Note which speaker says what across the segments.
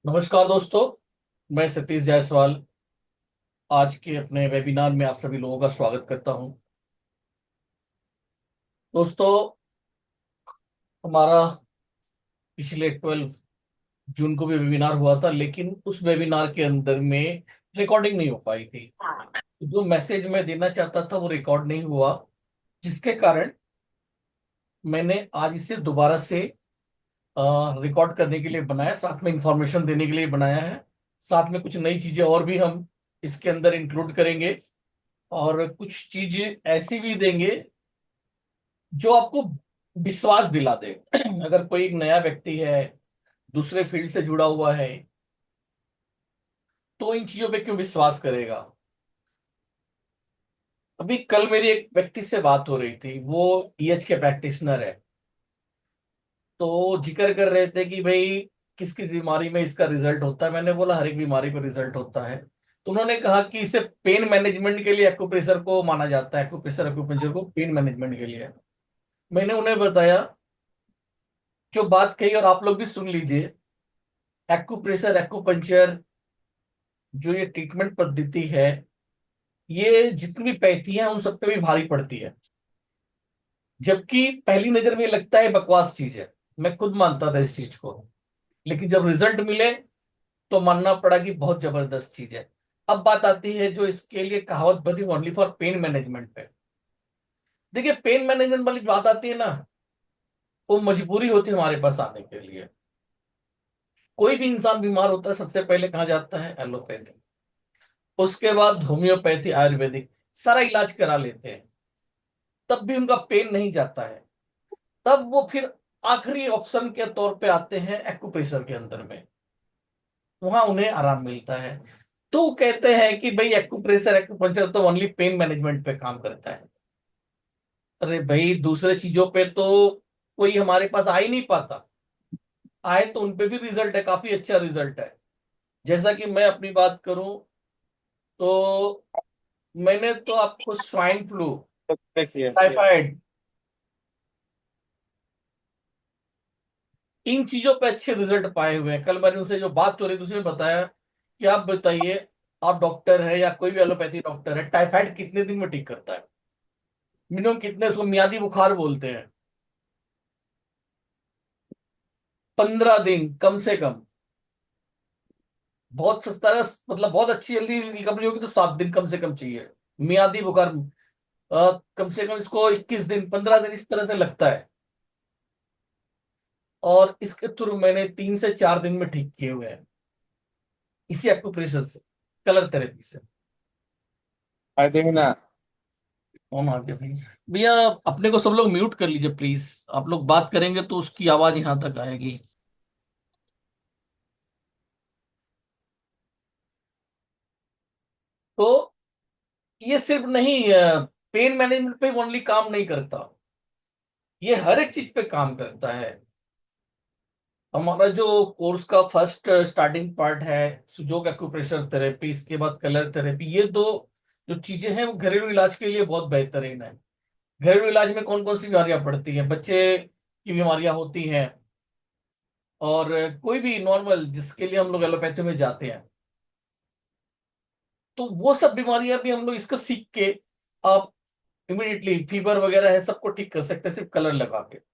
Speaker 1: नमस्कार दोस्तों। मैं सतीश जायसवाल आज के अपने वेबिनार में आप सभी लोगों का स्वागत करता हूं। दोस्तों, हमारा पिछले 12 जून को भी वेबिनार हुआ था, लेकिन उस वेबिनार के अंदर में रिकॉर्डिंग नहीं हो पाई थी। जो मैसेज मैं देना चाहता था वो रिकॉर्ड नहीं हुआ, जिसके कारण मैंने आज इसे दोबारा से रिकॉर्ड करने के लिए बनाया, साथ में इंफॉर्मेशन देने के लिए बनाया है। साथ में कुछ नई चीजें और भी हम इसके अंदर इंक्लूड करेंगे और कुछ चीजें ऐसी भी देंगे जो आपको विश्वास दिला दे। अगर कोई एक नया व्यक्ति है, दूसरे फील्ड से जुड़ा हुआ है, तो इन चीजों पे क्यों विश्वास करेगा। अभी कल मेरी एक व्यक्ति से बात हो रही थी, वो ईएच के प्रैक्टिशनर है। तो जिक्र कर रहे थे कि भाई किस किस बीमारी में इसका रिजल्ट होता है। मैंने बोला हर एक बीमारी पर रिजल्ट होता है। तो उन्होंने कहा कि इसे पेन मैनेजमेंट के लिए एक्यूप्रेशर को माना जाता है, एक्यूप्रेशर एक्यूपंक्चर को पेन मैनेजमेंट के लिए। मैंने उन्हें बताया जो बात कही, और आप लोग भी सुन लीजिए। एक्यूप्रेशर एक्यूपंक्चर जो ये ट्रीटमेंट पद्धति है, ये जितनी भी पैथियां हैं उन सब पे भी भारी पड़ती है। जबकि पहली नजर में ये लगता है बकवास चीज है, मैं खुद मानता था इस चीज को। लेकिन जब रिजल्ट मिले तो मानना पड़ा कि बहुत जबरदस्त चीज है। अब बात आती है जो इसके लिए कहावत बनी, ओनली फॉर पेन मैनेजमेंट पे। देखिए, पेन मैनेजमेंट वाली बात आती है ना, वो मजबूरी होती है हमारे पास आने के लिए। कोई भी इंसान बीमार होता है, सबसे पहले कहाँ जाता है? एलोपैथी। उसके बाद होम्योपैथी, आयुर्वेदिक, सारा इलाज करा लेते हैं, तब भी उनका पेन नहीं जाता है। तब वो फिर आखिरी ऑप्शन के तौर पे आते हैं एक्यूप्रेशर के अंदर में। वहां उन्हें आराम मिलता है। तो वो कहते हैं कि भाई एक्यूप्रेशर एक्यूपंक्चर तो ओनली पेन मैनेजमेंट पे काम करता है। अरे भाई, दूसरे चीजों पे तो कोई हमारे पास आ ही नहीं पाता। आए तो उनपे भी रिजल्ट है, काफी अच्छा रिजल्ट है। जैसा कि मैं अपनी बात करूं तो मैंने तो आपको स्वाइन फ्लू,
Speaker 2: देखिए।
Speaker 1: टाइफाइड, इन चीजों पे अच्छे रिजल्ट पाए हुए हैं। कल मैंने उनसे जो बात हो रही थी उसने बताया कि आप बताइए, आप डॉक्टर है या कोई भी एलोपैथी डॉक्टर है, टाइफाइड कितने दिन में ठीक करता है? मिनिमम कितने, उसको मियादी बुखार बोलते हैं। 15 दिन कम से कम। बहुत सस्ता है, मतलब बहुत अच्छी जल्दी रिकवरी होगी तो 7 दिन कम से कम चाहिए। मियादी बुखार कम से कम इसको 21 दिन, 15 दिन इस तरह से लगता है। और इसके थ्रू मैंने 3 से 4 दिन में ठीक किए हुए हैं, इसी एक्यूप्रेशर से, कलर थेरेपी से।
Speaker 2: फायदे में ना।
Speaker 1: कौन आ गया भाई? भैया, अपने को सब लोग म्यूट कर लीजिए प्लीज। आप लोग बात करेंगे तो उसकी आवाज यहां तक आएगी। तो ये सिर्फ नहीं, पेन मैनेजमेंट पे ओनली काम नहीं करता, ये हर एक चीज पे काम करता है। हमारा जो कोर्स का फर्स्ट स्टार्टिंग पार्ट है, सुजोग एक्यूप्रेशर थेरेपी, इसके बाद कलर थेरेपी, ये दो जो चीजें हैं वो घरेलू इलाज के लिए बहुत बेहतरीन है। घरेलू इलाज में कौन कौन सी बीमारियां पड़ती हैं? बच्चे की बीमारियां होती हैं, और कोई भी नॉर्मल जिसके लिए हम लोग एलोपैथी में जाते हैं, तो वो सब बीमारियां भी हम लोग इसको सीख के आप इमीडिएटली, फीवर वगैरह है सबको ठीक कर सकते हैं सिर्फ कलर लगा के।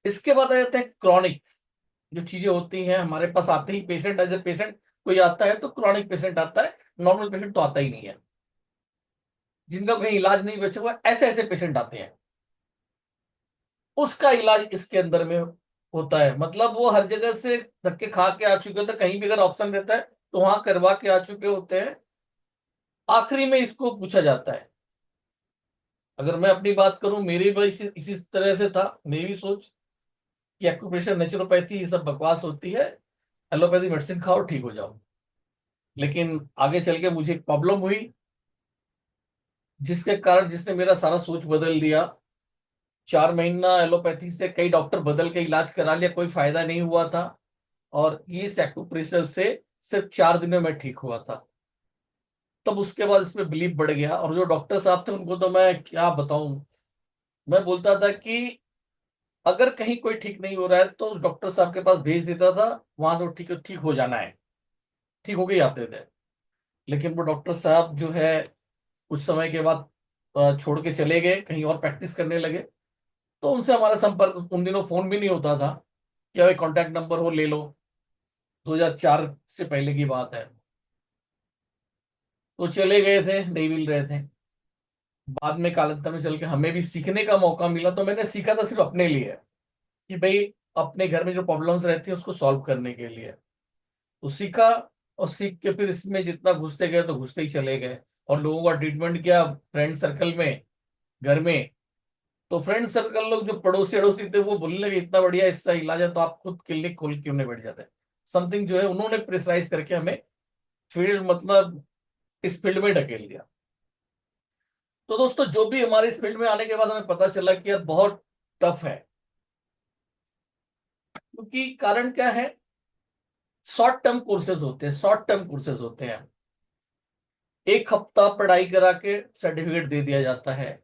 Speaker 1: इसके बाद आ जाते हैं क्रॉनिक जो चीजें होती हैं हमारे पास आते ही। पेशेंट एज ए पेशेंट कोई आता है तो क्रॉनिक पेशेंट आता है, नॉर्मल पेशेंट तो आता ही नहीं है। जिनका कहीं इलाज नहीं बचा हुआ, ऐसे ऐसे पेशेंट आते हैं। उसका इलाज इसके अंदर में होता है। मतलब वो हर जगह से धक्के खा के आ चुके होते हैं, कहीं भी अगर ऑप्शन रहता है तो वहां करवा के आ चुके होते हैं। आखिरी में इसको पूछा जाता है। अगर मैं अपनी बात करूं, मेरी भी इसी तरह से था, मेरी भी सोच कि एक्यूप्रेशर, नेचुरोपैथी ये सब बकवास होती है, एलोपैथी मेडिसिन खाओ ठीक हो जाओ। लेकिन आगे चल के मुझे प्रॉब्लम हुई, जिसके कारण, जिसने मेरा सारा सोच बदल दिया। 4 महीना एलोपैथी से कई डॉक्टर बदल के इलाज करा लिया, कोई फायदा नहीं हुआ था। और ये एक्यूप्रेशर से सिर्फ 4 दिन में मैं ठीक हुआ था। तब उसके बाद इसमें बिलीव बढ़ गया, और जो डॉक्टर साहब थे उनको तो मैं क्या बताऊं। मैं बोलता था कि अगर कहीं कोई ठीक नहीं हो रहा है तो उस डॉक्टर साहब के पास भेज देता था, वहां से वो ठीक ठीक हो जाना है, ठीक हो गए आते थे। लेकिन वो डॉक्टर साहब जो है कुछ समय के बाद छोड़ के चले गए, कहीं और प्रैक्टिस करने लगे। तो उनसे हमारा संपर्क, उन दिनों फोन भी नहीं होता था, क्या भाई कांटेक्ट नंबर हो ले लो, 2004 से पहले की बात है। तो चले गए थे, नहीं मिल रहे थे। बाद में कालांतर में चल के हमें भी सीखने का मौका मिला, तो मैंने सीखा था सिर्फ अपने लिए, कि भाई अपने घर में जो प्रॉब्लम्स रहती है उसको सॉल्व करने के लिए। तो सीखा, और सीख के फिर इसमें जितना घुसते गए तो घुसते ही चले गए, और लोगों का ट्रीटमेंट किया फ्रेंड सर्कल में, घर में। तो फ्रेंड सर्कल लोग जो पड़ोसी अड़ोसी थे वो बोलने लगे इतना बढ़िया इसका इलाज है तो आप खुद क्लिनिक खोल क्यों नहीं बैठ जाते। समथिंग जो है उन्होंने प्रिसाइज करके हमें फील्ड, मतलब इस फील्ड में ढकेल दिया। तो दोस्तों जो भी हमारे इस फील्ड में आने के बाद हमें पता चला कि यार बहुत टफ है। क्योंकि कारण क्या है, शॉर्ट टर्म कोर्सेज होते हैं, शॉर्ट टर्म कोर्सेज होते हैं। एक हफ्ता पढ़ाई करा के सर्टिफिकेट दे दिया जाता है।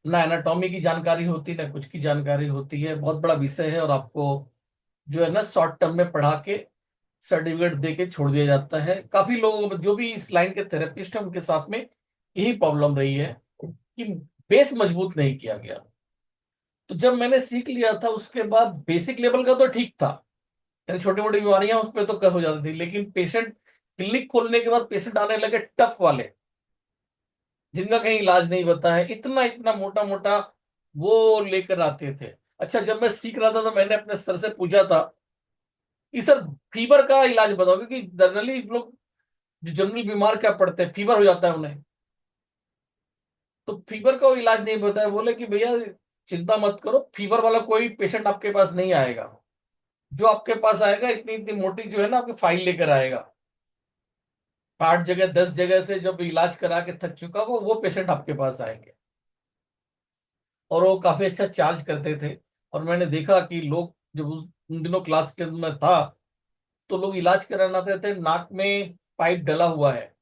Speaker 1: ना एनाटॉमी की जानकारी होती, ना कुछ की जानकारी होती है, बहुत बड़ा विषय है, और आपको जो है ना शॉर्ट टर्म में पढ़ा के सर्टिफिकेट दे के छोड़ दिया जाता है। काफी लोग जो भी इस लाइन के थेरेपिस्ट हैं उनके साथ में यही प्रॉब्लम रही है कि बेस मजबूत नहीं किया गया। तो जब मैंने सीख लिया था उसके बाद बेसिक लेवल का तो ठीक था, यानी छोटी मोटी बीमारियां उस पर तो कर हो जाती थी, लेकिन पेशेंट, क्लिनिक खोलने के बाद पेशेंट आने लगे टफ वाले, जिनका कहीं इलाज नहीं बता है, इतना इतना मोटा मोटा वो लेकर आते थे। अच्छा, जब मैं सीख रहा था तो मैंने अपने सर से पूछा था कि सर फीवर का इलाज बताओ, क्योंकि जनरली लोग जो जनरल बीमार क्या पड़ते हैं, फीवर हो जाता है उन्हें, तो फीवर का वो इलाज नहीं बताया। बोले कि भैया चिंता मत करो, फीवर वाला कोई पेशेंट आपके पास नहीं आएगा। जो आपके पास आएगा इतनी इतनी मोटी जो है ना आपकी फाइल लेकर आएगा, 8 जगह 10 जगह से जब इलाज करा के थक चुका वो पेशेंट आपके पास आएंगे। और वो काफी अच्छा चार्ज करते थे। और मैंने देखा कि लोग जब उन दिनों क्लास के में था, तो लोग इलाज कराना आते थे, नाक में पाइप डला हुआ है,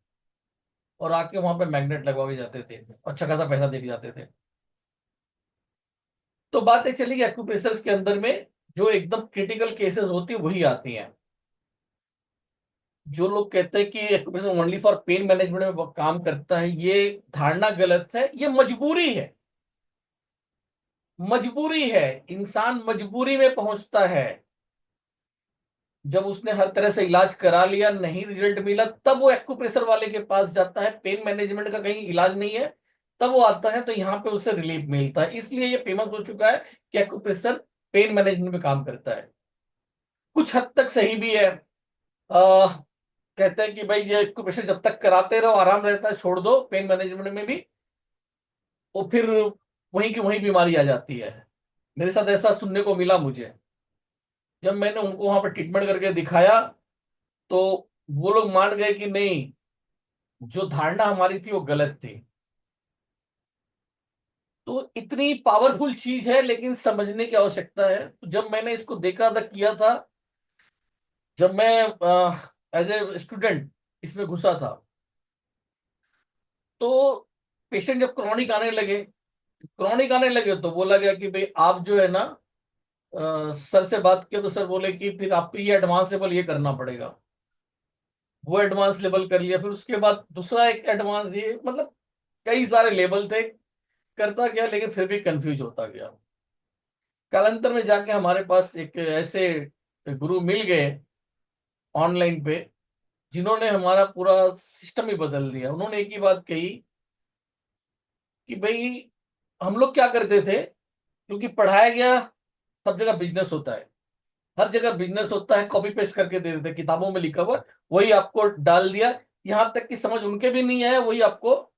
Speaker 1: और आके वहां पे मैग्नेट लगवा के जाते थे, अच्छा खासा पैसा दे के जाते थे। तो बातें चली कि एक्यूप्रेशर्स के अंदर में जो एकदम क्रिटिकल केसेस होती है वही आती हैं। जो लोग कहते हैं कि acupressure only for pain management में वो काम करता है, ये धारणा गलत है, ये मजबूरी है। मजबूरी है, इंसान मजबूरी में पहुंचता है। जब उसने हर तरह से इलाज करा लिया, नहीं रिजल्ट मिला, तब वो एक्यूप्रेशर वाले के पास जाता है। पेन मैनेजमेंट का कहीं इलाज नहीं है, तब वो आता है, तो यहाँ पे उसे रिलीफ मिलता है। इसलिए ये फेमस हो चुका है कि एक्यूप्रेशर पेन मैनेजमेंट में काम करता है। कुछ हद तक सही भी है। कहते हैं कि भाई ये एक्यूप्रेशर जब तक कराते रहो आराम रहता है, छोड़ दो पेन मैनेजमेंट में भी, वो फिर वहीं की वहीं बीमारी आ जाती है। मेरे साथ ऐसा सुनने को मिला मुझे। जब मैंने उनको वहां पर ट्रीटमेंट करके दिखाया, तो वो लोग मान गए कि नहीं, जो धारणा हमारी थी वो गलत थी। तो इतनी पावरफुल चीज है, लेकिन समझने की आवश्यकता है। तो जब मैंने इसको देखा था, किया था, जब मैं एज ए स्टूडेंट इसमें घुसा था, तो पेशेंट जब क्रॉनिक आने लगे तो बोला गया कि भाई आप जो है ना, सर से बात किया तो सर बोले कि फिर आपको ये एडवांस लेवल ये करना पड़ेगा। वो एडवांस लेवल कर लिया, फिर उसके बाद दूसरा एक एडवांस, ये मतलब कई सारे लेवल थे। करता गया, लेकिन फिर भी कंफ्यूज होता गया। कालांतर में जाके हमारे पास एक ऐसे गुरु मिल गए ऑनलाइन पे, जिन्होंने हमारा पूरा सिस्टम ही बदल दिया। उन्होंने एक ही बात कही कि भाई हम लोग क्या करते थे, क्योंकि पढ़ाया गया सब जगह बिजनेस होता है, हर जगह बिजनेस होता है, कॉपी पेस्ट करके दे देते, किताबों में लिखा हुआ वही आपको डाल दिया। यहां तक कि समझ उनके भी नहीं आया, वही आपको,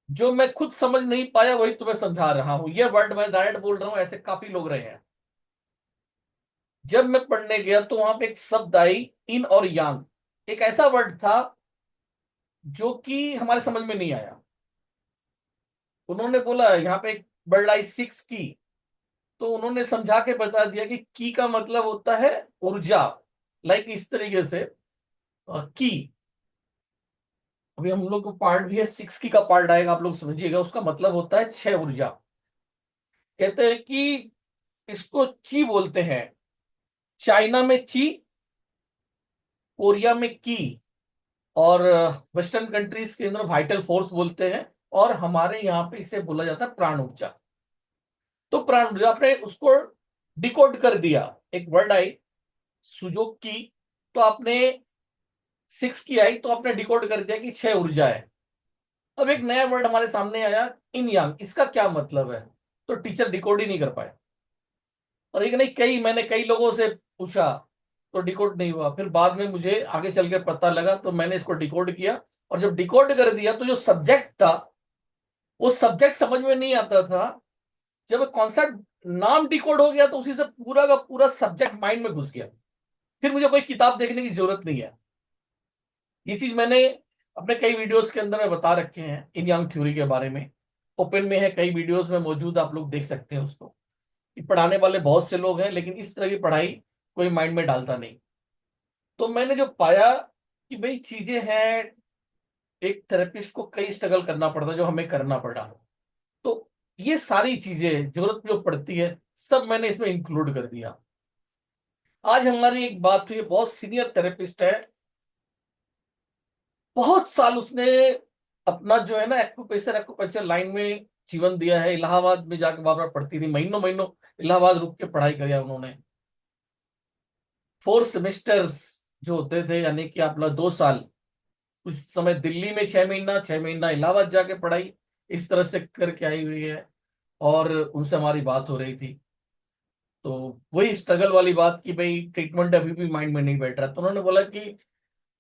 Speaker 1: जो मैं खुद समझ नहीं पाया वही तुम्हें समझा रहा हूं। ये वर्ड मैं डायरेक्ट बोल रहा हूं, ऐसे काफी लोग रहे हैं। जब मैं पढ़ने गया तो वहां पे एक शब्द आई, इन और यांग, एक ऐसा वर्ड था जो कि हमारे समझ में नहीं आया। उन्होंने बोला यहाँ पे एक वर्ड आई 6 की, तो उन्होंने समझा के बता दिया कि की का मतलब होता है ऊर्जा, लाइक इस तरीके से की। अभी हम लोग को पार्ट भी है, 6 की का पार्ट आएगा, आप लोग समझिएगा, उसका मतलब होता है 6 ऊर्जा। कहते हैं कि इसको ची बोलते हैं, चाइना में ची, कोरिया में की, और वेस्टर्न कंट्रीज के अंदर वाइटल फोर्स बोलते हैं, और हमारे यहाँ पे इसे बोला जाता है प्राण ऊर्जा। तो प्राण ऊर्जा आपने उसको डिकोड कर दिया, एक वर्ड आई सुजोग की, तो आपने 6 की आई तो आपने डिकोड कर दिया कि 6 ऊर्जा है। अब एक नया वर्ड हमारे सामने आया, इन यांग, इसका क्या मतलब है? तो टीचर डिकोड ही नहीं कर पाए। और एक नहीं, मैंने कई लोगों से पूछा तो डिकोड नहीं हुआ। फिर बाद में मुझे आगे चल के पता लगा, तो मैंने इसको डिकोड किया, और जब डिकोड कर दिया तो जो सब्जेक्ट था वो सब्जेक्ट समझ में नहीं आता था। जब कॉन्सेप्ट नाम डिकोड हो गया तो उसी से पूरा का पूरा सब्जेक्ट माइंड में घुस गया। फिर मुझे कोई किताब देखने की जरूरत नहीं है। ये चीज मैंने अपने कई वीडियोस के अंदर में बता रखे हैं इन यांग थ्योरी के बारे में। ओपन में है, कई वीडियोस में मौजूद, आप लोग देख सकते हैं उसको। कि पढ़ाने वाले बहुत से लोग हैं, लेकिन इस तरह की पढ़ाई कोई माइंड में डालता नहीं। तो मैंने जो पाया कि भाई चीजें हैं, एक थेरेपिस्ट को कई स्ट्रगल करना पड़ता है जो हमें करना पड़ा। तो ये सारी चीजें जरूरत जो पड़ती है सब मैंने इसमें इंक्लूड कर दिया। आज हमारी एक बात हुई, बहुत सीनियर थेरेपिस्ट है, बहुत साल उसने अपना जो है ना एक्यूप्रेशर एक्यूपंक्चर लाइन में जीवन दिया है। इलाहाबाद में जाकर बार बार पढ़ती थी, महीनों महीनों इलाहाबाद रुक के पढ़ाई किया उन्होंने। 4 सेमेस्टर्स जो होते थे, यानी कि अपना 2 साल, कुछ समय दिल्ली में 6 महीना, 6 महीना इलाहाबाद जाके पढ़ाई, इस तरह से करके आई हुई है। और उनसे हमारी बात हो रही थी, तो वही स्ट्रगल वाली बात कि भाई ट्रीटमेंट अभी भी माइंड में नहीं बैठ रहा। तो उन्होंने बोला कि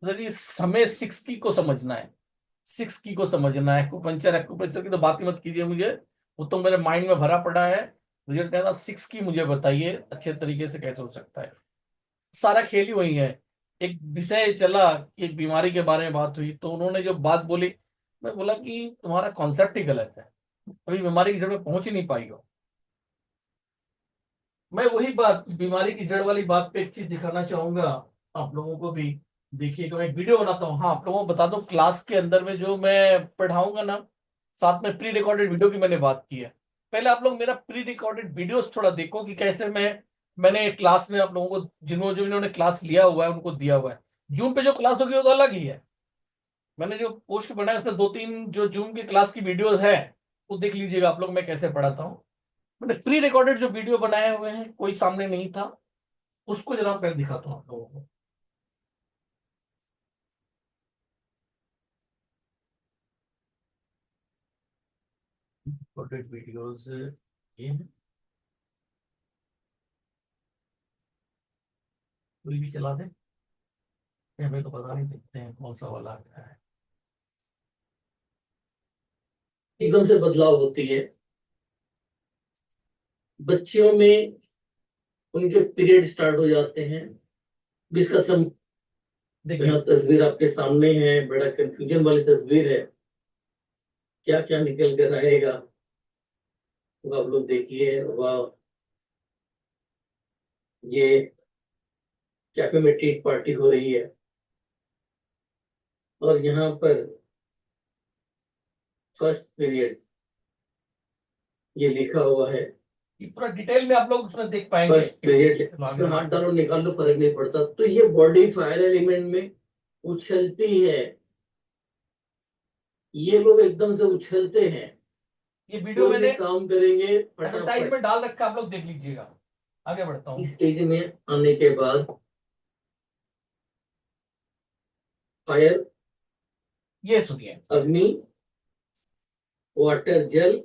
Speaker 1: सर ये हमें 6 की को समझना है, 6 की को समझना है। एक्यूपंक्चर एक्यूपंक्चर की तो बात ही मत कीजिए मुझे, वो तो मेरे माइंड में भरा पड़ा है। रिजल्ट कहता 6 की मुझे बताइए अच्छे तरीके से कैसे हो सकता है। सारा खेल ही वही है। एक विषय चला कि एक बीमारी के बारे में बात हुई, तो उन्होंने जो बात बोली, मैं बोला कि तुम्हारा कॉन्सेप्ट ही गलत है, अभी बीमारी की जड़ में पहुंच ही नहीं पाई हो। मैं वही बात, बीमारी की जड़ वाली बात पे एक चीज दिखाना चाहूंगा आप लोगों को भी। देखिएगा, मैं एक वीडियो बनाता हूँ, हाँ आप लोगों को बता दूं, क्लास के अंदर में जो मैं पढ़ाऊंगा ना, साथ में प्री रिकॉर्डेड वीडियो की मैंने बात की है। पहले आप लोग मेरा प्री रिकॉर्डेड वीडियोस थोड़ा देखो कि कैसे मैंने क्लास में आप लोगों को, जिन्होंने क्लास लिया हुआ है उनको दिया हुआ है। जूम पे जो क्लास होगी वो तो अलग ही है। मैंने जो पोस्ट बनाया उसमें 2-3 जो जूम की क्लास की वीडियोस है, वो देख लीजिएगा आप लोग मैं कैसे पढ़ाता हूँ। मैंने प्री रिकॉर्डेड जो वीडियो बनाए हुए हैं, कोई सामने नहीं था, उसको जरा मैं दिखाता हूँ आप लोगों को। रिकॉर्डेड वीडियोस ये है। कोई भी चला दे, हमें तो पता नहीं, देखते हैं कौन सा वाला आता है। एकदम से बदलाव होती है बच्चियों में, उनके पीरियड स्टार्ट हो जाते हैं। जिसका सम देखिए, यहाँ तस्वीर आपके सामने है, बड़ा कंफ्यूजन वाली तस्वीर है, क्या क्या निकल कर आएगा वो आप लोग देखिए। वाह, ये कैफे में टी पार्टी हो रही है, और यहाँ पर फर्स्ट पीरियड ये लिखा हुआ है। ये पूरा डिटेल में आप लोग उसमें देख पाएंगे। फर्स्ट पीरियड हाथ डालो निकाल लो, फर्क नहीं पड़ता। तो ये बॉडी फायर एलिमेंट में उछलती है, ये लोग एकदम से उछलते हैं। ये वीडियो मैंने काम करेंगे एडवर्टाइजमेंट डाल रखा, आप लोग देख लीजिएगा। आगे बढ़ता हूँ। इस स्टेज में आने के बाद फायर, ये सुनिए, अग्नि, वाटर जल,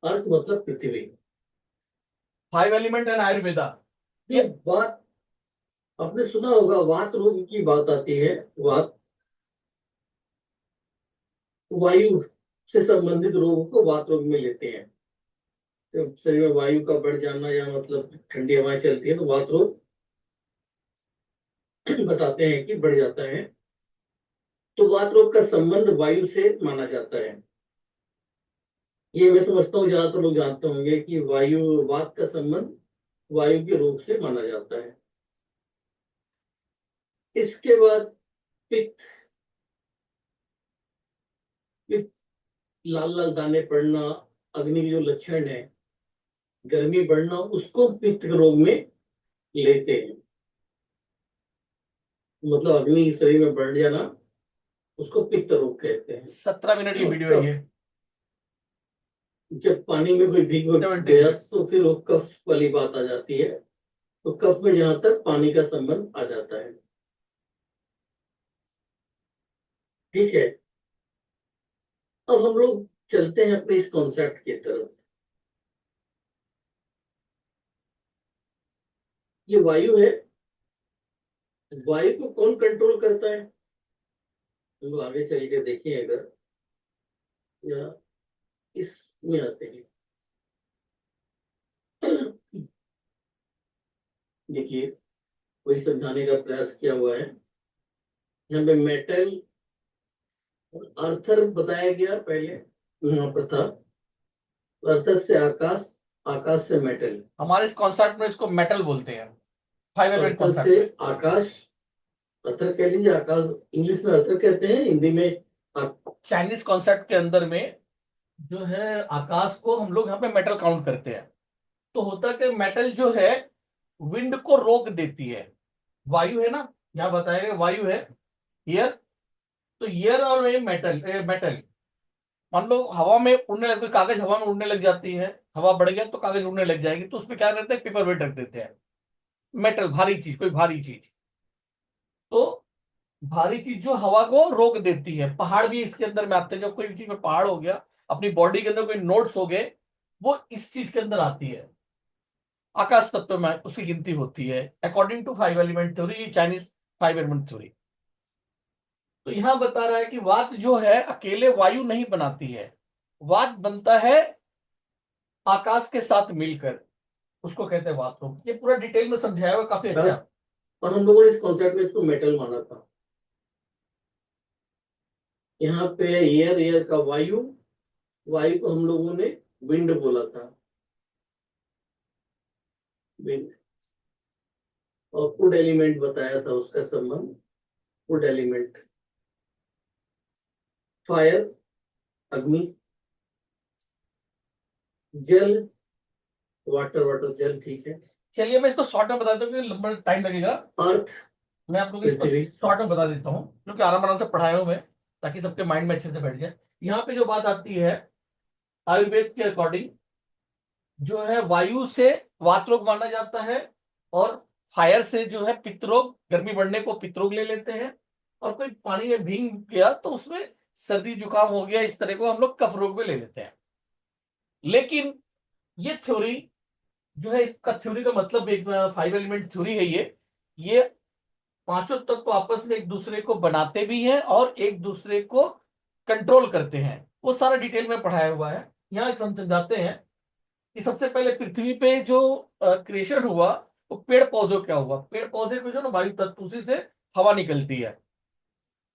Speaker 1: अर्थ मतलब पृथ्वी, 5 एलिमेंट एंड आयुर्वेदा। ये बात आपने सुना होगा, वात रोग की बात आती है। वात वायु से संबंधित रोग को वात रोग में लेते हैं। तो शरीर में वायु का बढ़ जाना, या मतलब ठंडी हवाएं चलती है तो वात रोग बताते हैं कि बढ़ जाता है। तो वात रोग का संबंध वायु से माना जाता है। ये मैं समझता हूँ ज्यादातर लोग जानते होंगे कि वायु वात का संबंध वायु के रोग से माना जाता है। इसके बाद पित्त, पित्त लाल लाल दाने पड़ना, अग्नि के जो लक्षण है
Speaker 3: गर्मी बढ़ना, उसको पित्त रोग में लेते हैं। मतलब अग्नि शरीर में बढ़ जाना, उसको पित्त रोग कहते हैं।
Speaker 1: 17 मिनट की
Speaker 3: और
Speaker 1: वीडियो है ये।
Speaker 3: जब पानी में कोई भीग
Speaker 1: 70
Speaker 3: गया
Speaker 1: मिनट।
Speaker 3: तो फिर वो कफ वाली बात आ जाती है। तो कफ में जहां तक पानी का संबंध आ जाता है। ठीक है। अब हम लोग चलते हैं अपने इस कॉन्सेप्ट की तरफ। ये वायु है। वायु को कौन कंट्रोल करता है? हम लोग आगे चल के देखें अगर, या इसमें आते हैं। देखिए, वही समझाने का प्रयास किया हुआ है। यहाँ पे मेटल और अर्थर बताया गया पहले, यहाँ पर था। अर्थर से आकाश, आकाश से मेटल।
Speaker 1: हमारे इस कॉन्सेप्ट में इसको मेटल बोलते हैं, 5 एलिमेंट
Speaker 3: अर्थर
Speaker 1: कॉन्सेप्ट
Speaker 3: से
Speaker 1: में।
Speaker 3: आकाश, अर्थर कह लीजिए, आकाश इंग्लिश में अर्थर कहते हैं, हिंदी में
Speaker 1: चाइनीज कॉन्सेप्ट के अंदर में जो है आकाश को हम लोग यहाँ पे मेटल काउंट करते हैं। तो होता है कि मेटल जो है विंड को रोक देती है। वायु है ना, यहाँ बताया गया वायु है, एयर। तो एयर और ये मेटल, मेटल मान लो हवा में उड़ने लगती है, कागज हवा में उड़ने लग जाती है, हवा बढ़ गया तो कागज उड़ने लग जाएगी, तो उसमें क्या करते हैं, पेपर वेट रख देते हैं। मेटल भारी चीज, कोई भारी चीज, तो भारी चीज जो हवा को रोक देती है। पहाड़ भी इसके अंदर में आते हैं, जब कोई चीज में पहाड़ हो गया, अपनी बॉडी के अंदर कोई नोट्स हो गए, वो इस चीज के अंदर आती है। आकाश तत्व में उसकी गिनती होती है according to 5 element theory, Chinese 5 element theory. तो यहां बता रहा है कि वात जो है अकेले वायु नहीं बनाती है, वात बनता है आकाश के साथ मिलकर, उसको कहते हैं वात रोग। ये पूरा डिटेल में समझाया हुआ, काफी अच्छा।
Speaker 3: बस। और हम लोगों ने इस कॉन्सेप्ट में इसको मेटल माना था। यहाँ पे एयर, एयर का वायु, वायु को हम लोगों ने विंड बोला था, विंड। और फूड एलिमेंट बताया था उसका संबंध, फूड एलिमेंट, फायर, अग्नि, जल, वाटर, वाटर जल, ठीक है।
Speaker 1: चलिए मैं इसको शॉर्ट में बता देता हूँ क्योंकि लंबा टाइम लगेगा।
Speaker 3: अर्थ,
Speaker 1: मैं आप लोगों को इसको
Speaker 3: पृथ्वी।
Speaker 1: शॉर्ट में बता देता हूँ क्योंकि आराम आराम से पढ़ाया हूं मैं, ताकि सबके माइंड में अच्छे से बैठ जाए। यहाँ पे जो बात आती है आयुर्वेद के अकॉर्डिंग, जो है वायु से वात रोग माना जाता है, और फायर से जो है पित्त रोग, गर्मी बढ़ने को पित्त रोग ले लेते हैं। और कोई पानी में भीग गया तो उसमें सर्दी जुकाम हो गया, इस तरह को हम लोग कफ रोग में ले लेते हैं। लेकिन ये थ्योरी जो है, इसका थ्योरी का मतलब एक 5 एलिमेंट थ्योरी है ये पांचों तत्व आपस में एक दूसरे को बनाते भी हैं और एक दूसरे को कंट्रोल करते हैं। वो सारा डिटेल में पढ़ाया हुआ है। यहाँ हम समझाते हैं कि सबसे पहले पृथ्वी पे जो क्रिएशन हुआ, वो पेड़ पौधों क्या हुआ। पेड़ पौधे को जो ना वायु तत्व, उसी से हवा निकलती है।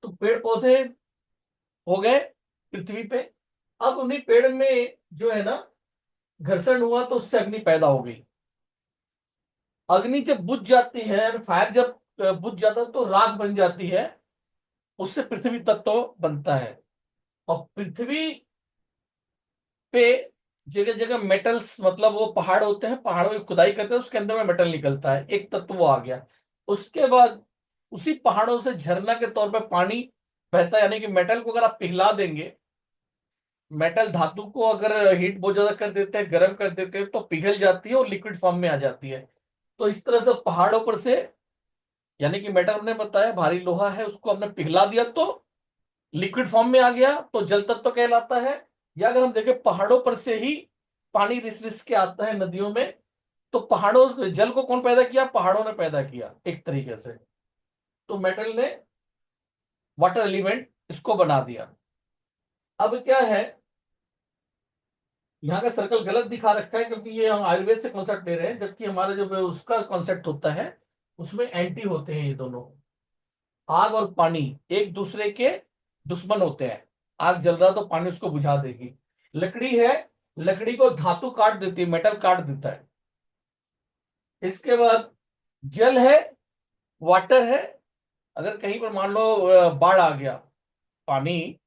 Speaker 1: तो पेड़ पौधे हो गए पृथ्वी पे। अब उन्हीं पेड़ में जो है ना घर्षण हुआ तो उससे अग्नि पैदा हो गई। अग्नि जब बुझ जाती है, फायर जब बुझ जाता है तो राख बन जाती है, उससे पृथ्वी तत्व बनता है। और पृथ्वी पे जगह जगह मेटल्स, मतलब वो पहाड़ होते हैं, पहाड़ों की खुदाई करते हैं, उसके अंदर में मेटल निकलता है, एक तत्व वो आ गया। उसके बाद उसी पहाड़ों से झरना के तौर पर पानी बहता है, यानी कि मेटल को अगर आप पिघला देंगे, मेटल धातु को अगर हीट बहुत ज्यादा कर देते हैं, गर्म कर देते हैं, तो पिघल जाती है और लिक्विड फॉर्म में आ जाती है। तो इस तरह से पहाड़ों पर से, यानी कि मेटल हमने बताया भारी लोहा है, उसको हमने पिघला दिया तो लिक्विड फॉर्म में आ गया, तो जल तत्व कहलाता है। या अगर हम देखें पहाड़ों पर से ही पानी रिस रिस के आता है नदियों में, तो पहाड़ों, जल को कौन पैदा किया, पहाड़ों ने पैदा किया एक तरीके से। तो मेटल ने वाटर एलिमेंट इसको बना दिया। अब क्या है, यहाँ का सर्कल गलत दिखा रखा है क्योंकि ये हम आयुर्वेद से कॉन्सेप्ट ले रहे हैं, जबकि हमारा जो उसका कॉन्सेप्ट होता है उसमें एंटी होते हैं ये दोनों। आग और पानी एक दूसरे के दुश्मन होते हैं। आग जल रहा तो पानी उसको बुझा देगी। लकड़ी है, लकड़ी को धातु काट देती है, मेटल काट देता है। इसके बाद जल है, वाटर है। अगर कहीं पर मान लो बाढ़ आ गया, पानी,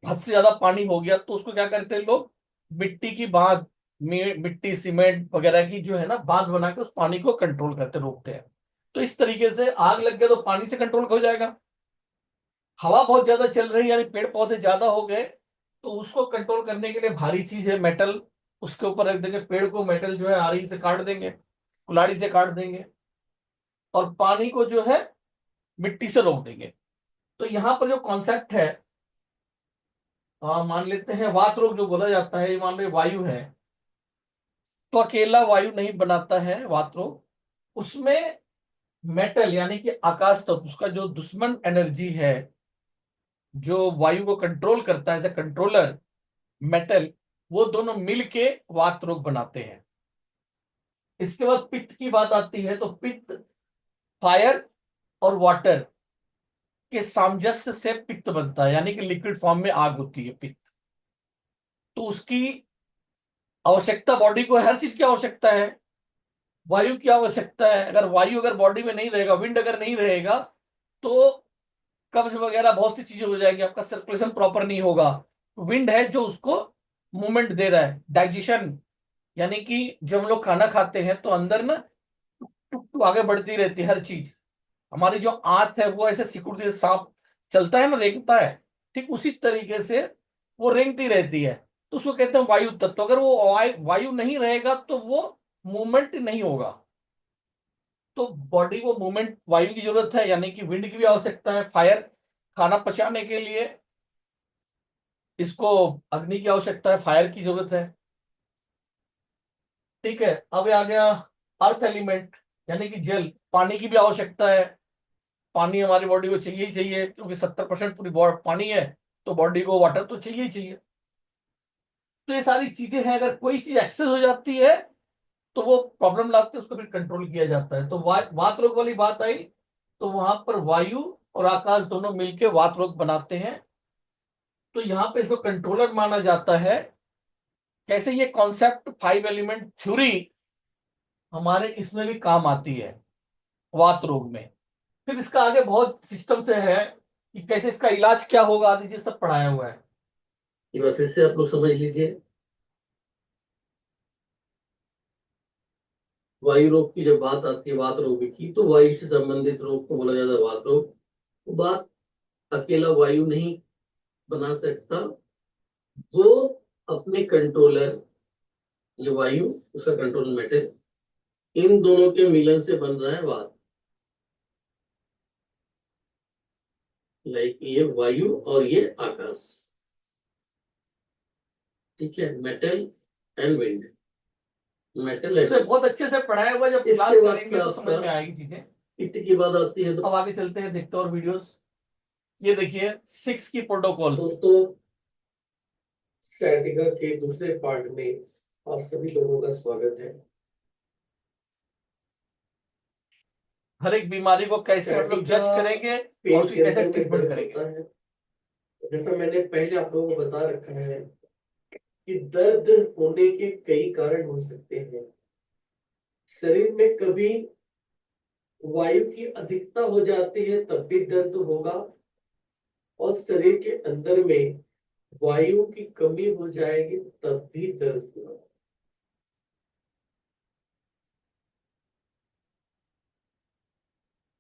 Speaker 1: हद से ज्यादा पानी हो गया, तो उसको क्या करते हैं लोग, मिट्टी की बांध मिट्टी सीमेंट वगैरह की जो है ना बांध बना के उस पानी को कंट्रोल करते रोकते हैं। तो इस तरीके से आग लग गया तो पानी से कंट्रोल हो जाएगा। हवा बहुत ज्यादा चल रही है यानी पेड़ पौधे ज्यादा हो गए तो उसको कंट्रोल करने के लिए भारी चीज है मेटल, उसके ऊपर रख देंगे पेड़ को, मेटल जो है आरी से काट देंगे, कुल्हाड़ी से काट देंगे, और पानी को जो है मिट्टी से रोक देंगे। तो यहाँ पर जो कॉन्सेप्ट है, मान लेते हैं वात रोग जो बोला जाता है, ये मान लो वायु है, तो अकेला वायु नहीं बनाता है वात रोग, उसमें मेटल यानी कि आकाश तत्व, उसका जो दुश्मन एनर्जी है जो वायु को कंट्रोल करता है एज ए कंट्रोलर, मेटल, वो दोनों मिलके वात रोग बनाते हैं। इसके बाद पित्त की बात आती है, तो पित्त फायर और वाटर के सामंजस्य से पित्त बनता है, यानी कि लिक्विड फॉर्म में आग होती है पित्त। तो उसकी आवश्यकता, बॉडी को हर चीज की आवश्यकता है, वायु की आवश्यकता है। अगर वायु अगर बॉडी में नहीं रहेगा, विंड अगर नहीं रहेगा, तो कब्ज वगैरह बहुत सी चीजें हो जाएंगी, आपका सर्कुलेशन प्रॉपर नहीं होगा। विंड है जो उसको मूवमेंट दे रहा है, डाइजेशन, यानी कि जब हम लोग खाना खाते हैं तो अंदर ना टुक टुक टुक आगे बढ़ती रहती है हर चीज। हमारी जो आंत है वो ऐसे सिकुड़ती है, सांप चलता है ना, रेंगता है, ठीक उसी तरीके से वो रेंगती रहती है। तो उसको कहते हैं वायु तत्व। अगर वो वायु नहीं रहेगा तो वो मूवमेंट नहीं होगा। तो बॉडी को मूवमेंट वायु की जरूरत है, यानी कि विंड की भी आवश्यकता है। फायर खाना पचाने के लिए इसको अग्नि की आवश्यकता है, फायर की जरूरत है। ठीक है, अब ये आ गया अर्थ एलिमेंट, यानी कि जल, पानी की भी आवश्यकता है। पानी हमारी बॉडी को चाहिए ही चाहिए, क्योंकि 70% पूरी बॉडी पानी है, तो बॉडी को वाटर तो चाहिए ही चाहिए। तो ये सारी चीजें हैं, अगर कोई चीज एक्सेस हो जाती है तो वो प्रॉब्लम लाती है, उसको फिर कंट्रोल किया जाता है। तो वात रोग वाली बात आई, तो वहां पर वायु और आकाश दोनों मिलकर वात रोग बनाते हैं। तो यहाँ पे इसको कंट्रोलर माना जाता है। कैसे ये कॉन्सेप्ट 5 एलिमेंट थ्योरी हमारे इसमें भी काम आती है वात रोग में। फिर इसका आगे बहुत सिस्टम से है कि कैसे इसका इलाज क्या होगा, आदि चीज सब पढ़ाया हुआ है।
Speaker 3: एक बार फिर से आप लोग समझ लीजिए। वायु रोग की जब बात आती है, वात रोग की, तो वायु से संबंधित रोग को बोला जाता है वात रोग। वो बात अकेला वायु नहीं बना सकता, वो अपने कंट्रोलर, ये वायु, उसका कंट्रोल मेटल, इन दोनों के मिलन से बन रहा है वात। लाइक ये वायु और ये आकाश, ठीक है, metal and wind, metal and.
Speaker 1: तो बहुत अच्छे से पढ़ाया हुआ है, जब क्लास
Speaker 3: इसके बाद
Speaker 1: करेंगे तो समझ
Speaker 3: आपका
Speaker 1: में आएगी चीजें।
Speaker 3: पित्त की बात आती है,
Speaker 1: अब आगे चलते हैं, देखते हैं और वीडियोस। ये देखिए 6 की प्रोटोकॉल्स।
Speaker 3: दोस्तों सैटिका के दूसरे पार्ट में आप सभी लोगों का स्वागत है।
Speaker 1: हर एक बीमारी को कैसे हम लोग जज करेंगे और
Speaker 3: पेट
Speaker 1: उसकी
Speaker 3: के
Speaker 1: कैसे
Speaker 3: अंदर में
Speaker 1: ट्रीटमेंट
Speaker 3: दर्द
Speaker 1: करेंगे।
Speaker 3: होता है। जैसा मैंने पहले आप लोगों को बता रखा है कि दर्द होने के कई कारण हो सकते हैं। शरीर में कभी वायु की अधिकता हो जाती है तब भी दर्द होगा, और शरीर के अंदर में वायु की कमी हो जाएगी तब भी दर्द होगा।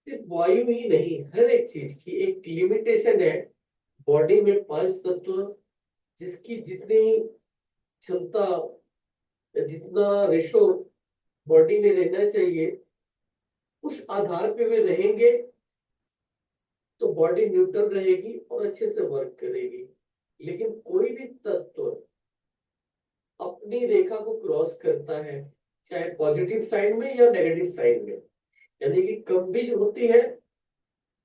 Speaker 3: सिर्फ वायु ही नहीं, हर एक चीज की एक लिमिटेशन है। बॉडी में 5 तत्व, जिसकी जितनी क्षमता, जितना रेशो बॉडी में रहना चाहिए, उस आधार पे वे रहेंगे तो बॉडी न्यूट्रल रहेगी और अच्छे से वर्क करेगी। लेकिन कोई भी तत्व अपनी रेखा को क्रॉस करता है, चाहे पॉजिटिव साइड में या नेगेटिव साइड में, यानी कि कम भी होती है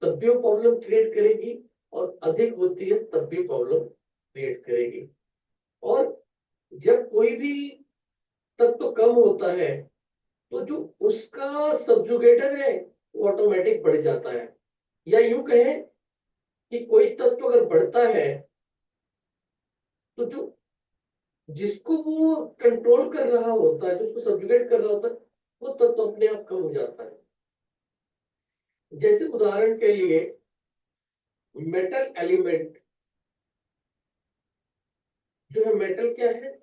Speaker 3: तब भी वो प्रॉब्लम क्रिएट करेगी, और अधिक होती है तब भी प्रॉब्लम क्रिएट करेगी। और जब कोई भी तत्व कम होता है तो जो उसका सब्जुगेटर है वो ऑटोमेटिक बढ़ जाता है। या यूं कहें कि कोई तत्व अगर बढ़ता है तो जो जिसको वो कंट्रोल कर रहा होता है, जो उसको सब्जुगेट कर रहा होता है, वो तत्व अपने आप कम हो जाता है। जैसे उदाहरण के लिए मेटल एलिमेंट जो है, मेटल क्या है?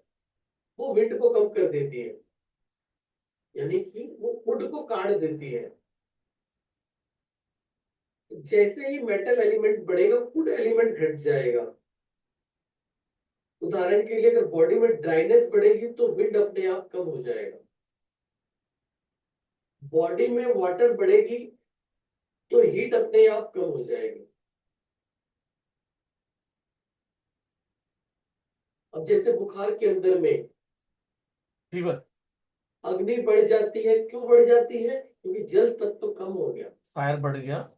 Speaker 3: वो विंड को कम कर देती है, यानी कि वो वुड को काट देती है। जैसे ही मेटल एलिमेंट बढ़ेगा वुड एलिमेंट घट जाएगा। उदाहरण के लिए अगर बॉडी में ड्राइनेस बढ़ेगी तो विंड अपने आप कम हो जाएगा। बॉडी में वाटर बढ़ेगी तो हीट अपने आप कम हो जाएगी। अब जैसे बुखार के अंदर में
Speaker 1: फीवर,
Speaker 3: अग्नि बढ़ जाती है, क्यों बढ़ जाती है? क्योंकि जल तत्व तो कम हो गया।
Speaker 1: फायर बढ़ गया।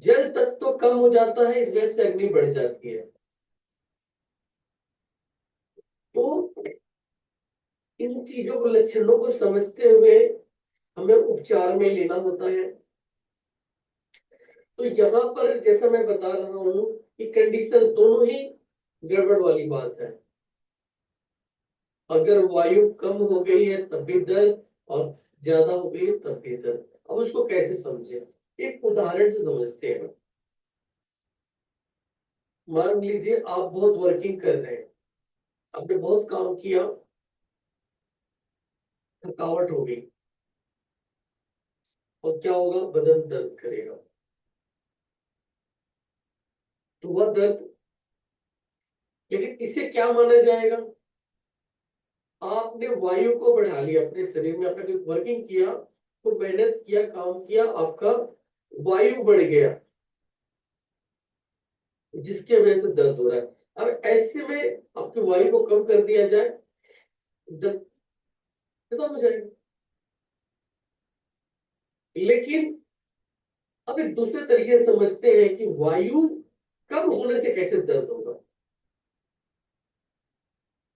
Speaker 3: जल तत्व तो कम हो जाता है, इस वजह से अग्नि बढ़ जाती है। तो इन चीजों को, लक्षणों को समझते हुए हमें उपचार में लेना होता है। तो यहाँ पर जैसा मैं बता रहा हूं कि कंडीशंस दोनों ही गड़बड़ वाली बात है। अगर वायु कम हो गई है तब भी दर्द, और ज्यादा हो गई है तब भी दर्द। अब उसको कैसे समझे, एक उदाहरण से समझते हैं। मान लीजिए आप बहुत वर्किंग कर रहे हैं, आपने बहुत काम किया, थकावट हो गई, और क्या होगा? बदन दर्द करेगा। तो वह दर्द, लेकिन इसे क्या माना जाएगा? आपने वायु को बढ़ा लिया अपने शरीर में, आपने कोई वर्किंग किया, तो मेहनत किया, काम किया, आपका वायु बढ़ गया, जिसके वजह से दर्द हो रहा है। अब ऐसे में आपकी वायु को कम कर दिया जाए, दर्द खत्म हो जाएगा। लेकिन अब एक दूसरे तरीके से समझते हैं कि वायु कम होने से कैसे दर्द होगा।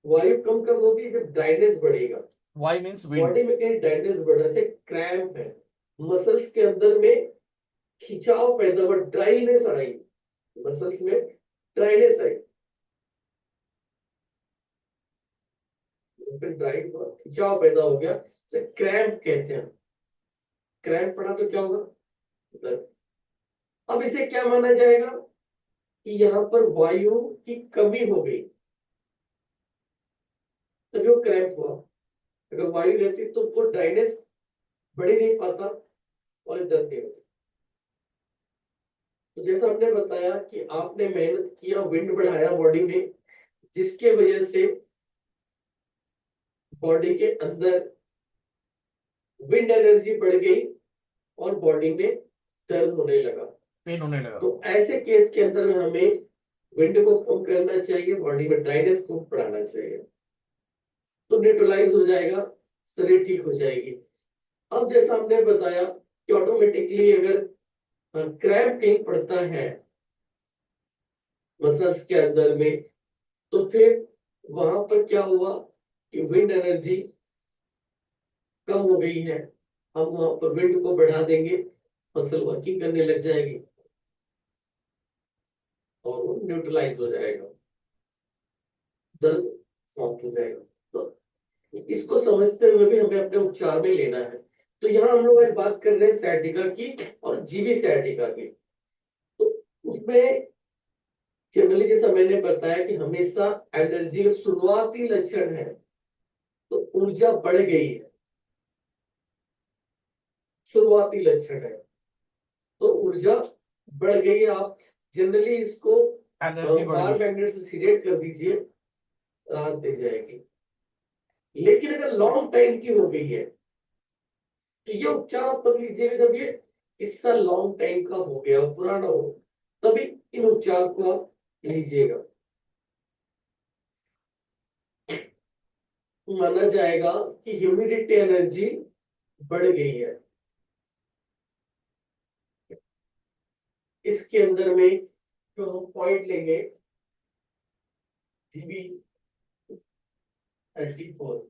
Speaker 3: वायु कम कब होगी? जब ड्राइनेस बढ़ेगा।
Speaker 1: Y means wind.
Speaker 3: बॉडी में कहीं ड्राइनेस बढ़ रहा है, क्रैम्प है, मसल्स के अंदर में खिंचाव पैदा हुआ, ड्राइनेस आई, मसल्स में ड्राइनेस आई, ड्राई हुआ, खिंचाव पैदा हो गया, इसे क्रैम्प कहते हैं। क्रैम्प पड़ा तो क्या होगा? दर्द। अब इसे क्या माना जाएगा कि यहाँ पर वायु की कमी हो गई, तभी वो क्रैम्प हुआ। अगर वायु रहती तो वो ड्राइनेस बढ़ ही नहीं पाता और दर्द नहीं होता। तो जैसा हमने बताया कि आपने मेहनत किया, विंड बढ़ाया बॉडी में, जिसके वजह से बॉडी के अंदर विंड एनर्जी बढ़ गई और बॉडी में दर्द होने लगा।
Speaker 1: पेन होने लगा।
Speaker 3: तो ऐसे केस के अंदर में हमें विंड को कम करना चाहिए, बॉडी में ड्राइनेस को बढ़ाना चाहिए, तो न्यूट्रलाइज हो जाएगा, शरीर ठीक हो जाएगी। अब जैसा हमने बताया कि ऑटोमेटिकली अगर क्रैम्प कहीं पड़ता है मसल्स के अंदर में, तो फिर वहां पर क्या हुआ कि विंड एनर्जी कम हो गई है, हम वहां पर विंड को बढ़ा देंगे, मसल वर्किंग करने लग जाएगी और वो न्यूट्रलाइज हो जाएगा, दर्द समाप्त हो जाएगा। तो इसको समझते हुए भी हमें अपने उपचार में लेना है। तो यहाँ हम लोग आज बात कर रहे हैं सciatica की और जीवी sciatica की। तो उसमें जनरली जैसा मैंने बताया कि हमेशा एनर्जी का शुरुआती लक्षण है, तो ऊर्जा बढ़ गई है, शुरुआती लक्षण है, तो ऊर्जा बढ़ गई है। आप जनरली इसको
Speaker 1: एनर्जी बढ़
Speaker 3: बार
Speaker 1: गई।
Speaker 3: मैग्नेट से सीडेट कर दीजिए, राहत दे जाएगी। लेकिन अगर लॉन्ग टाइम की हो गई है तो ये उपचार आप तब लीजिएगा जब ये किस्सा लॉन्ग टाइम का हो गया, पुराना हो, तभी इन उपचार को आप लीजिएगा। माना जाएगा कि ह्यूमिडिटी एनर्जी बढ़ गई है, इसके अंदर में जो हम पॉइंट लेंगे GB34,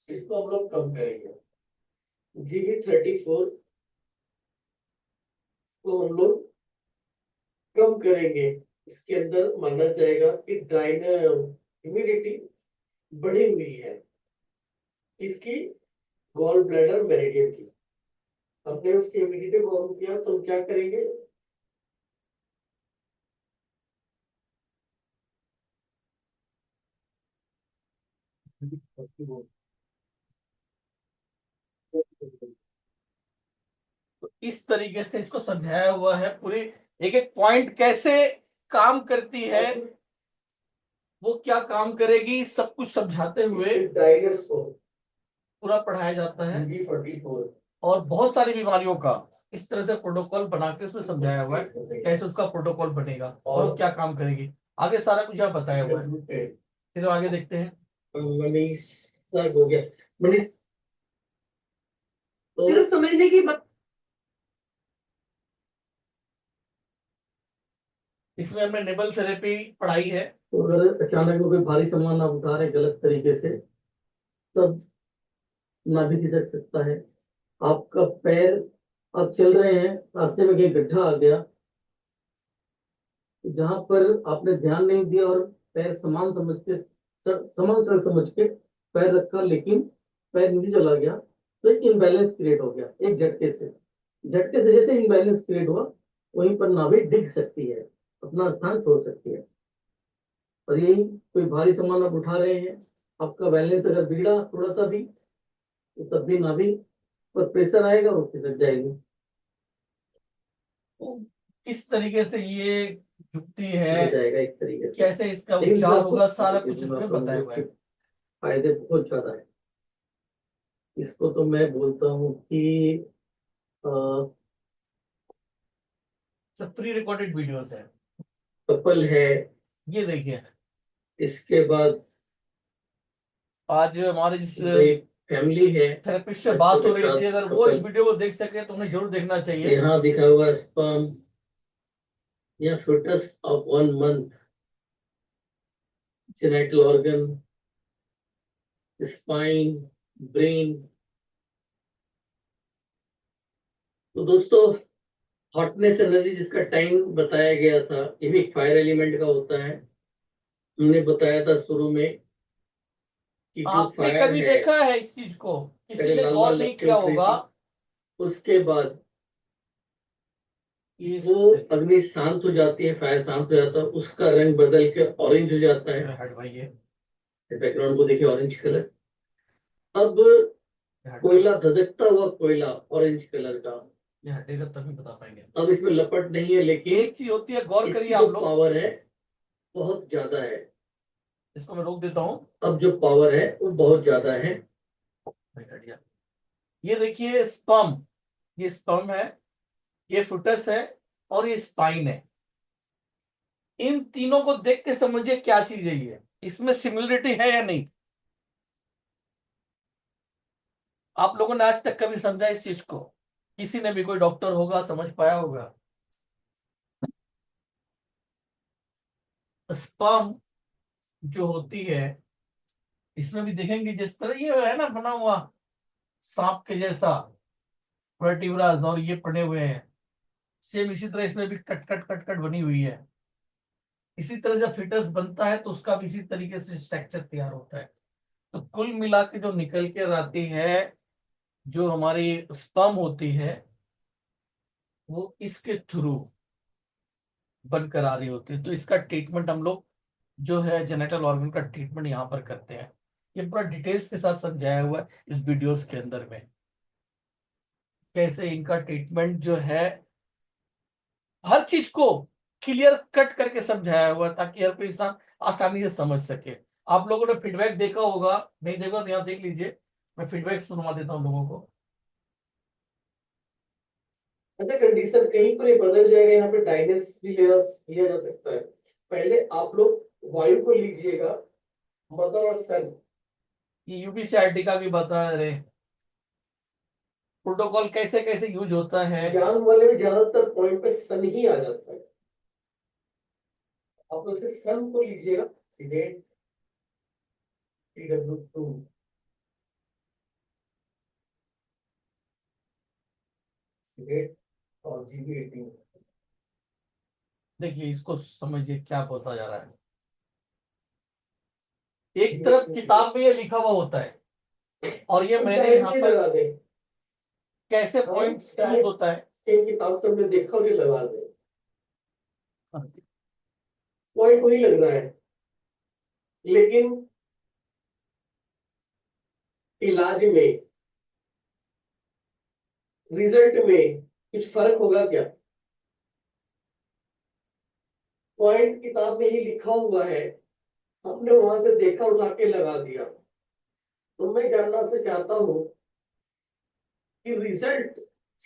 Speaker 3: इसको हम लोग कम करेंगे। GB34 को हम लोग कम करेंगे, इसके अंदर माना जाएगा कि ह्यूमिडिटी बढ़ी हुई है, इसकी गॉल ब्लैडर मेरिडियन की। हमने उसकी ह्यूमिडिटी को कम किया तो हम क्या करेंगे?
Speaker 1: तो इस तरीके से इसको समझाया हुआ है, पूरी एक एक पॉइंट कैसे काम करती है, वो क्या काम करेगी, सब कुछ समझाते हुए
Speaker 3: ड्राइनेस को
Speaker 1: पूरा पढ़ाया जाता है।
Speaker 3: B44
Speaker 1: और बहुत सारी बीमारियों का इस तरह से प्रोटोकॉल बना के उसमें समझाया हुआ है कैसे उसका प्रोटोकॉल बनेगा और वो क्या काम करेगी। आगे सारा कुछ यहाँ बताया हुआ है, चलो आगे देखते हैं।
Speaker 3: मनीष सर हो गया। मनीष तो
Speaker 4: सिर्फ समझने की बात।
Speaker 1: इसमें हमने नेबल थेरेपी पढ़ाई है।
Speaker 3: तो अगर अचानक में कोई भारी सामान आप उठा रहे गलत तरीके से, तब नाभि खिसक सकता है। आपका पैर, आप चल रहे हैं, रास्ते में कहीं गड्ढा आ गया, जहां पर आपने ध्यान नहीं दिया और पैर समान समझ के समान सड़क समझ के पैर रखा, लेकिन पैर नीचे चला गया, तो एक इम्बैलेंस क्रिएट हो गया एक झटके से। झटके से जैसे इम्बैलेंस क्रिएट हुआ, वहीं पर नाभि डिग सकती है, अपना स्थान छोड़ सकती है। और यही कोई भारी सामान आप उठा रहे हैं, आपका बैलेंस अगर बिगड़ा थोड़ा सा भी, तो तब भी नाभि पर प्रेशर आएगा और खिसक जाएगी।
Speaker 1: तो किस तरीके से ये जुक्ति
Speaker 3: हो
Speaker 1: है,
Speaker 3: जाएगा एक तरीके से।
Speaker 1: कैसे इसका
Speaker 3: लेकिन
Speaker 1: उपचार
Speaker 3: इसका
Speaker 1: होगा, सारा
Speaker 3: कुछ
Speaker 1: कुछ इसमें बताया हुआ है।
Speaker 3: फायदे बहुत ज्यादा है। इसको तो मैं बोलता हूँ कि
Speaker 1: सब प्री रिकॉर्डेड वीडियोस है।
Speaker 3: कपल है,
Speaker 1: ये देखिए,
Speaker 3: इसके बाद
Speaker 1: आज हमारे जिस
Speaker 3: एक फैमिली है,
Speaker 1: थेरेपिस्ट से बात हो
Speaker 3: बच्चों के
Speaker 1: रही थी,
Speaker 3: साथ
Speaker 1: अगर वो इस
Speaker 3: couple।
Speaker 1: वीडियो को देख सके तो उन्हें जरूर देखना चाहिए।
Speaker 3: यहाँ दिखा हुआ स्पर्म या fetus of 1 month, genital organ, spine, brain। तो दोस्तों, हॉटनेस एनर्जी जिसका टाइम बताया गया था, ये भी फायर एलिमेंट का होता है। हमने बताया था शुरू में कि जो
Speaker 1: आपने
Speaker 3: फायर
Speaker 1: कभी
Speaker 3: है,
Speaker 1: देखा है इस चीज को, किसी
Speaker 3: पहले
Speaker 1: ने
Speaker 3: लाल
Speaker 1: गौर
Speaker 3: लाल
Speaker 1: नहीं
Speaker 3: लपटें
Speaker 1: किया
Speaker 3: उठ रही
Speaker 1: होगा।
Speaker 3: थी, उसके बाद
Speaker 1: ये
Speaker 3: वो अग्नि शांत हो जाती है, फायर शांत हो जाता है, उसका रंग बदल के ऑरेंज हो जाता है।
Speaker 1: हट भाई, ये
Speaker 3: बैकग्राउंड को देखिए, ऑरेंज कलर। अब
Speaker 1: हट,
Speaker 3: कोयला, धधकता हुआ कोयला ऑरेंज कलर का।
Speaker 1: ये हटेगा तभी बता पाएंगे।
Speaker 3: अब इसमें लपट नहीं है, लेकिन
Speaker 1: एक चीज होती है, गौर
Speaker 3: इसकी
Speaker 1: करिए
Speaker 3: जो
Speaker 1: आप लोग।
Speaker 3: पावर है बहुत ज्यादा है।
Speaker 1: इसको मैं रोक देता हूँ।
Speaker 3: अब जो पावर है वो बहुत ज्यादा है।
Speaker 1: हट गया। ये देखिए स्पर्म, ये स्पर्म है, ये फुटस है और ये स्पाइन है। इन तीनों को देख के समझिए क्या चीज है ये, इसमें सिमिलरिटी है या नहीं। आप लोगों ने आज तक कभी समझा इस चीज को? किसी ने भी, कोई डॉक्टर होगा समझ पाया होगा? स्पर्म जो होती है, इसमें भी देखेंगे जिस तरह ये है ना बना हुआ सांप के जैसा वर्टिब्रास, और ये पड़े हुए हैं, सेम इसी तरह इसमें भी कट कट कट कट बनी हुई है। इसी तरह जब फिटस बनता है तो उसका भी इसी तरीके से स्ट्रक्चर तैयार होता है। तो कुल मिला के जो निकल के आती है, जो हमारी स्पर्म होती है, वो इसके थ्रू बनकर आ रही होती है। तो इसका ट्रीटमेंट हम लोग जो है जेनेटल ऑर्गन का ट्रीटमेंट यहाँ पर करते हैं। ये पूरा डिटेल्स के साथ समझाया हुआ है इस वीडियोस के अंदर में, कैसे इनका ट्रीटमेंट जो है, हर चीज को क्लियर कट करके समझाया हुआ है, ताकि हर कोई इंसान आसानी से समझ सके। आप लोगों ने फीडबैक देखा होगा, नहीं देखा तो यहाँ देख लीजिए, मैं फीडबैक सुनवा देता हूँ लोगों को।
Speaker 3: अच्छा, कंडीशन कहीं पर ये बदल जाएगा, यहाँ पे डाइनेस भी लिया जा सकता है। पहले आप लोग वायु को लीजिएगा, मदर और सन।
Speaker 1: ये यूबीसीआरटी का भी बता रहे प्रोटोकॉल कैसे कैसे यूज होता है।
Speaker 3: ज्ञान वाले में ज्यादातर पॉइंट पे सन ही आ जाता है। आप लोग से सन को लीजिएगा, सीडेट TW2, सीडेट और GB18।
Speaker 1: देखिए इसको समझिए क्या बोलता जा रहा है। एक तरफ किताब में ये लिखा हुआ होता है, और ये मैंने यहाँ पर
Speaker 3: लगा दे,
Speaker 1: कैसे पॉइंट्स चूज होता है।
Speaker 3: कई किताब से हमने देखा और ये लगा दे, पॉइंट वही लग रहा है, लेकिन इलाज में, रिजल्ट में कुछ फर्क होगा क्या? पॉइंट किताब में ही लिखा हुआ है, हमने वहां से देखा, उठा के लगा दिया। तो मैं जानना से चाहता हूं कि रिजल्ट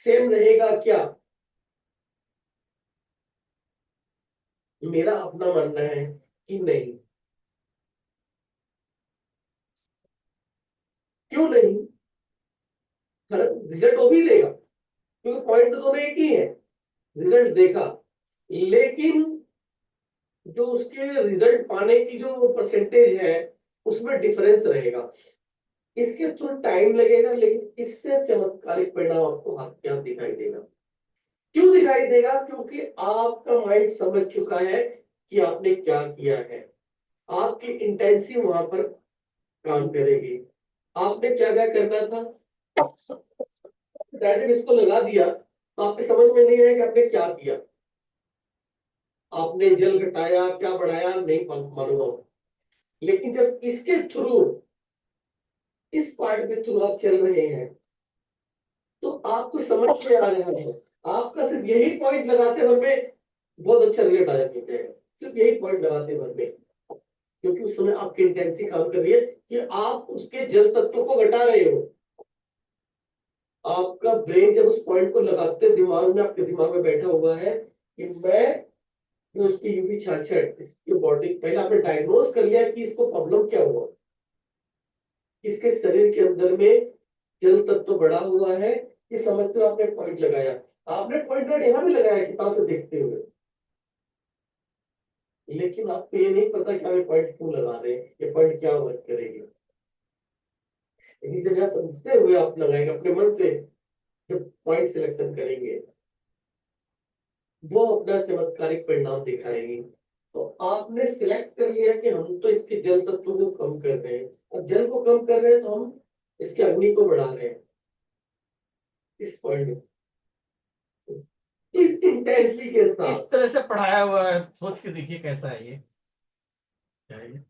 Speaker 3: सेम रहेगा क्या? मेरा अपना मानना है कि नहीं। क्यों नहीं? रिजल्ट वो भी देगा, क्योंकि पॉइंट तो दोनों एक ही है। रिजल्ट देखा, लेकिन जो उसके रिजल्ट पाने की जो परसेंटेज है उसमें डिफरेंस रहेगा। इसके थोड़ा टाइम लगेगा, लेकिन इससे चमत्कारिक परिणाम आपको हाथ क्या दिखाई देगा। क्यों दिखाई देगा? क्योंकि आपका माइंड समझ चुका है कि आपने क्या किया है। आपकी इंटेंसी वहां पर काम करेगी। आपने क्या क्या करना था, डायरेक्ट इसको लगा दिया तो आपके समझ में नहीं आएगा कि आपने क्या किया। आपने जल घटाया, क्या बढ़ाया, नहीं मालूम हो। लेकिन जब इसके थ्रू, इस पार्ट के थ्रू आप चल रहे हैं, तो आपको समझ में आ रहा है। आपका सिर्फ यही पॉइंट लगाते भर में बहुत अच्छा रिजल्ट आ जाते हैं। सिर्फ यही पॉइंट लगाते भर में, क्योंकि उस समय आपकी इंटेंसी काम कर रही है कि आप उसके जल तत्व को घटा रहे हो। आपका ब्रेन जब उस पॉइंट को लगाते, दिमाग में, आपके दिमाग में बैठा हुआ है कि मैं जो उसकी यूवी 66 इसकी बॉडी, पहले आपने डायग्नोज कर लिया कि इसको प्रॉब्लम क्या हुआ। इसके शरीर के अंदर में जल तत्व बढ़ा हुआ है, ये समझते हो आपने पॉइंट लगाया। आपने पॉइंट यहाँ भी लगाया किताब से देखते हुए, लेकिन आपको ये नहीं पता कि हमें पॉइंट क्यों लगा रहे हैं, ये पॉइंट क्या वर्क करेगी। लेकिन जब यहाँ समझते हुए आप लगाएंगे अपने मन से, जब पॉइंट सिलेक्शन करेंगे, वो अपना चमत्कारिक परिणाम दिखाएगी। तो आपने सिलेक्ट कर लिया कि हम तो इसके जल तत्व को कम कर रहे हैं, और जल को कम कर रहे हैं तो हम इसके अग्नि को बढ़ा रहे हैं। इस पॉइंट, इस इंटेंसिटी के
Speaker 1: इस
Speaker 3: साथ
Speaker 1: तरह से पढ़ाया हुआ है, सोच के देखिए कैसा है ये। क्या है ये?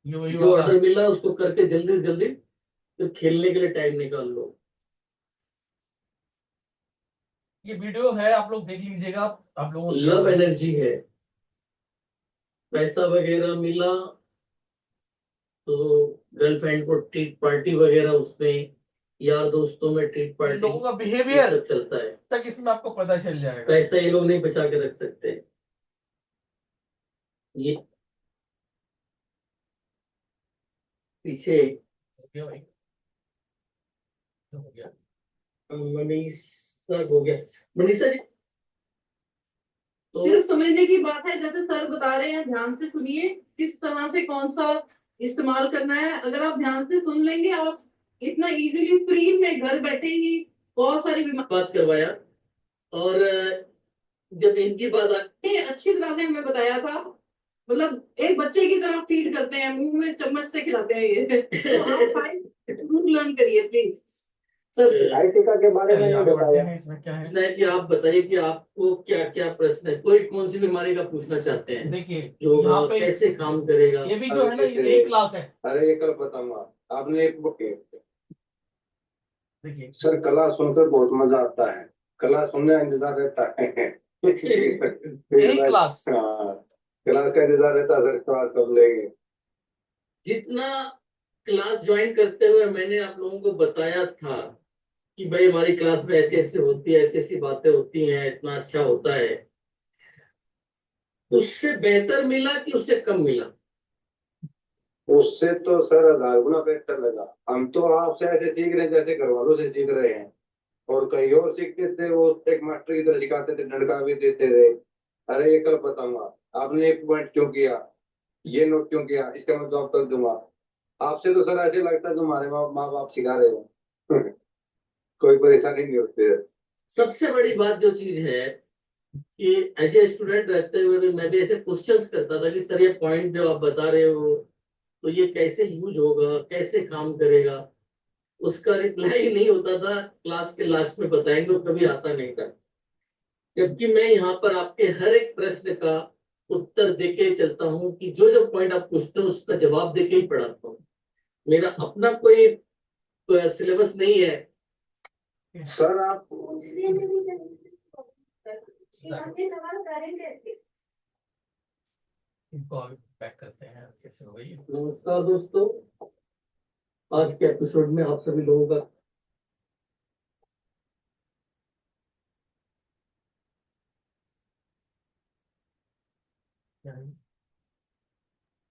Speaker 1: ये वही
Speaker 3: जो
Speaker 1: वाला।
Speaker 3: ऑर्डर मिला उसको करके जल्दी से जल्दी फिर खेलने के लिए टाइम निकाल लो।
Speaker 1: ये वीडियो है, आप लोग देख लीजिएगा, आप लोगों को
Speaker 3: लव
Speaker 1: ध्यान।
Speaker 3: एनर्जी है, पैसा वगैरह मिला तो गर्लफ्रेंड को ट्रीट पार्टी वगैरह, उसमें यार दोस्तों में ट्रीट
Speaker 1: इन
Speaker 3: पार्टी,
Speaker 1: लोगों का
Speaker 3: ये
Speaker 1: बिहेवियर
Speaker 3: सब चलता है।
Speaker 1: तक इसमें आपको पता चल जाएगा।
Speaker 3: पैसा ये लोग नहीं बचा के रख सकते। ये पीछे
Speaker 1: हो गया भाई, हो गया।
Speaker 3: मनीषा हो गया। मनीषा जी, तो
Speaker 4: सिर्फ समझने की बात है, जैसे सर बता रहे हैं, ध्यान से सुनिए किस तरह से कौन सा इस्तेमाल करना है। अगर आप ध्यान से सुन लेंगे, आप इतना इजीली फ्री में घर बैठे ही बहुत सारी बीमारी
Speaker 3: बात करवाया, और जब इनकी बात आ,
Speaker 4: अच्छी तरह से हमें बताया था। मतलब एक बच्चे की तरह फीड करते हैं, मुंह में चम्मच से खिलाते हैं ये। तो आप लर्न करिए प्लीज।
Speaker 3: सर
Speaker 2: आईटीका के बारे में
Speaker 1: चलिए
Speaker 2: नहीं
Speaker 1: आगे बढ़ते
Speaker 2: बताया।
Speaker 1: हैं, इसमें क्या है।
Speaker 3: पूछना है कि आप बताइए कि आपको क्या क्या प्रश्न है, कोई कौन सी बीमारी का पूछना चाहते हैं,
Speaker 1: देखिए
Speaker 3: जो
Speaker 1: यहाँ पे
Speaker 3: कैसे काम करेगा।
Speaker 1: ये भी जो है ना, यही क्लास है।
Speaker 2: अरे ये कल बताऊंगा। आपने एक बुक,
Speaker 1: देखिए
Speaker 2: सर कला सुनकर बहुत मजा आता है, कला सुनने का इंतजार रहता है।
Speaker 1: यही क्लास।
Speaker 2: हाँ, क्लास का इंतजार रहता है सर, क्लास कब लेंगे।
Speaker 3: जितना क्लास ज्वाइन करते हुए मैंने आप लोगों को बताया था कि भाई हमारी क्लास में ऐसे ऐसे होती है, ऐसी ऐसी बातें होती हैं, इतना अच्छा होता है, उससे बेहतर मिला कि उससे कम मिला?
Speaker 2: उससे तो सर 1000 गुना बेहतर लगा। हम तो आपसे ऐसे सीख रहे हैं जैसे घर वालों से सीख रहे हैं, और कहीं और सीखते थे, वो एक मास्टर की तरह सिखाते थे, डंडका भी देते थे। अरे ये कल बताऊंगा। आपने एक पॉइंट क्यों किया, ये नोट क्यों किया, इसका मैं जवाब कर दूंगा। आपसे तो सर ऐसे लगता है जो हमारे माँ बाप सिखा रहे हो। कोई परेशानी नहीं होती है।
Speaker 3: सबसे बड़ी बात जो चीज है कि एज ए स्टूडेंट रहते हुए भी मैं भी ऐसे क्वेश्चंस करता था कि सर ये पॉइंट जो आप बता रहे हो तो ये कैसे यूज होगा, कैसे काम करेगा। उसका रिप्लाई नहीं होता था, क्लास के लास्ट में बताएंगे, वो कभी आता नहीं था। जबकि मैं यहाँ पर आपके हर एक प्रश्न का उत्तर देके चलता हूँ कि जो जो पॉइंट आप पूछते हो उसका जवाब देके ही पढ़ाता हूँ। मेरा अपना कोई सिलेबस नहीं है।
Speaker 2: सर आप
Speaker 1: इसको आगे पैक करते हैं, कैसे हो गई।
Speaker 3: नमस्कार दोस्तों, आज के एपिसोड में आप सभी लोगों का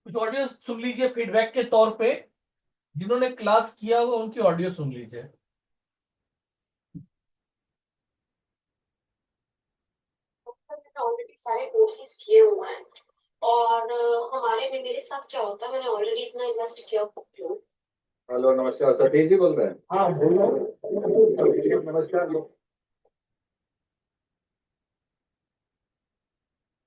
Speaker 1: कुछ ऑडियो सुन लीजिए फीडबैक के तौर पे, जिन्होंने क्लास किया हुआ उनकी ऑडियो सुन लीजिए।
Speaker 5: ऑलरेडी सारे कोर्सेज किए हुए हैं और हमारे में मेरे साथ क्या होता है, मैंने ऑलरेडी इतना इन्वेस्ट किया हूँ।
Speaker 2: हेलो नमस्कार, सतीश जी बोल रहे हैं?
Speaker 3: हाँ बोलो।
Speaker 2: नमस्कार।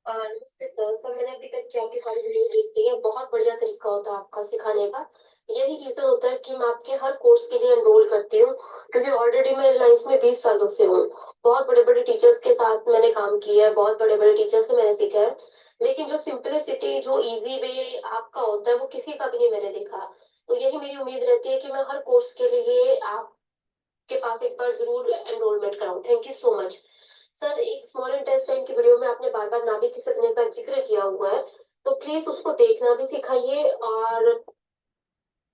Speaker 5: नमस्ते सर। मैंने अभी तक की आपकी सारी वीडियो देख ली है, बहुत बढ़िया तरीका होता है आपका सिखाने का। यही रीजन होता है कि मैं आपके हर कोर्स के लिए एनरोल करती हूँ, क्योंकि ऑलरेडी मैं रिलायंस में 20 सालों से हूँ। बहुत बड़े बड़े टीचर्स के साथ मैंने काम किया है, बहुत बड़े बड़े टीचर्स से मैंने सीखा है, लेकिन जो सिंपलिसिटी, जो इजी वे आपका होता है, वो किसी का भी नहीं मैंने देखा। तो यही मेरी उम्मीद रहती है कि मैं हर कोर्स के लिए आपके पास एक बार जरूर एनरोलमेंट कराऊं। Thank you so much sir. एक स्मॉल इंटेस्टाइन की वीडियो में आपने बार बार नाभि खिसकने का जिक्र किया हुआ है, तो प्लीज उसको देखना भी सिखाइए। और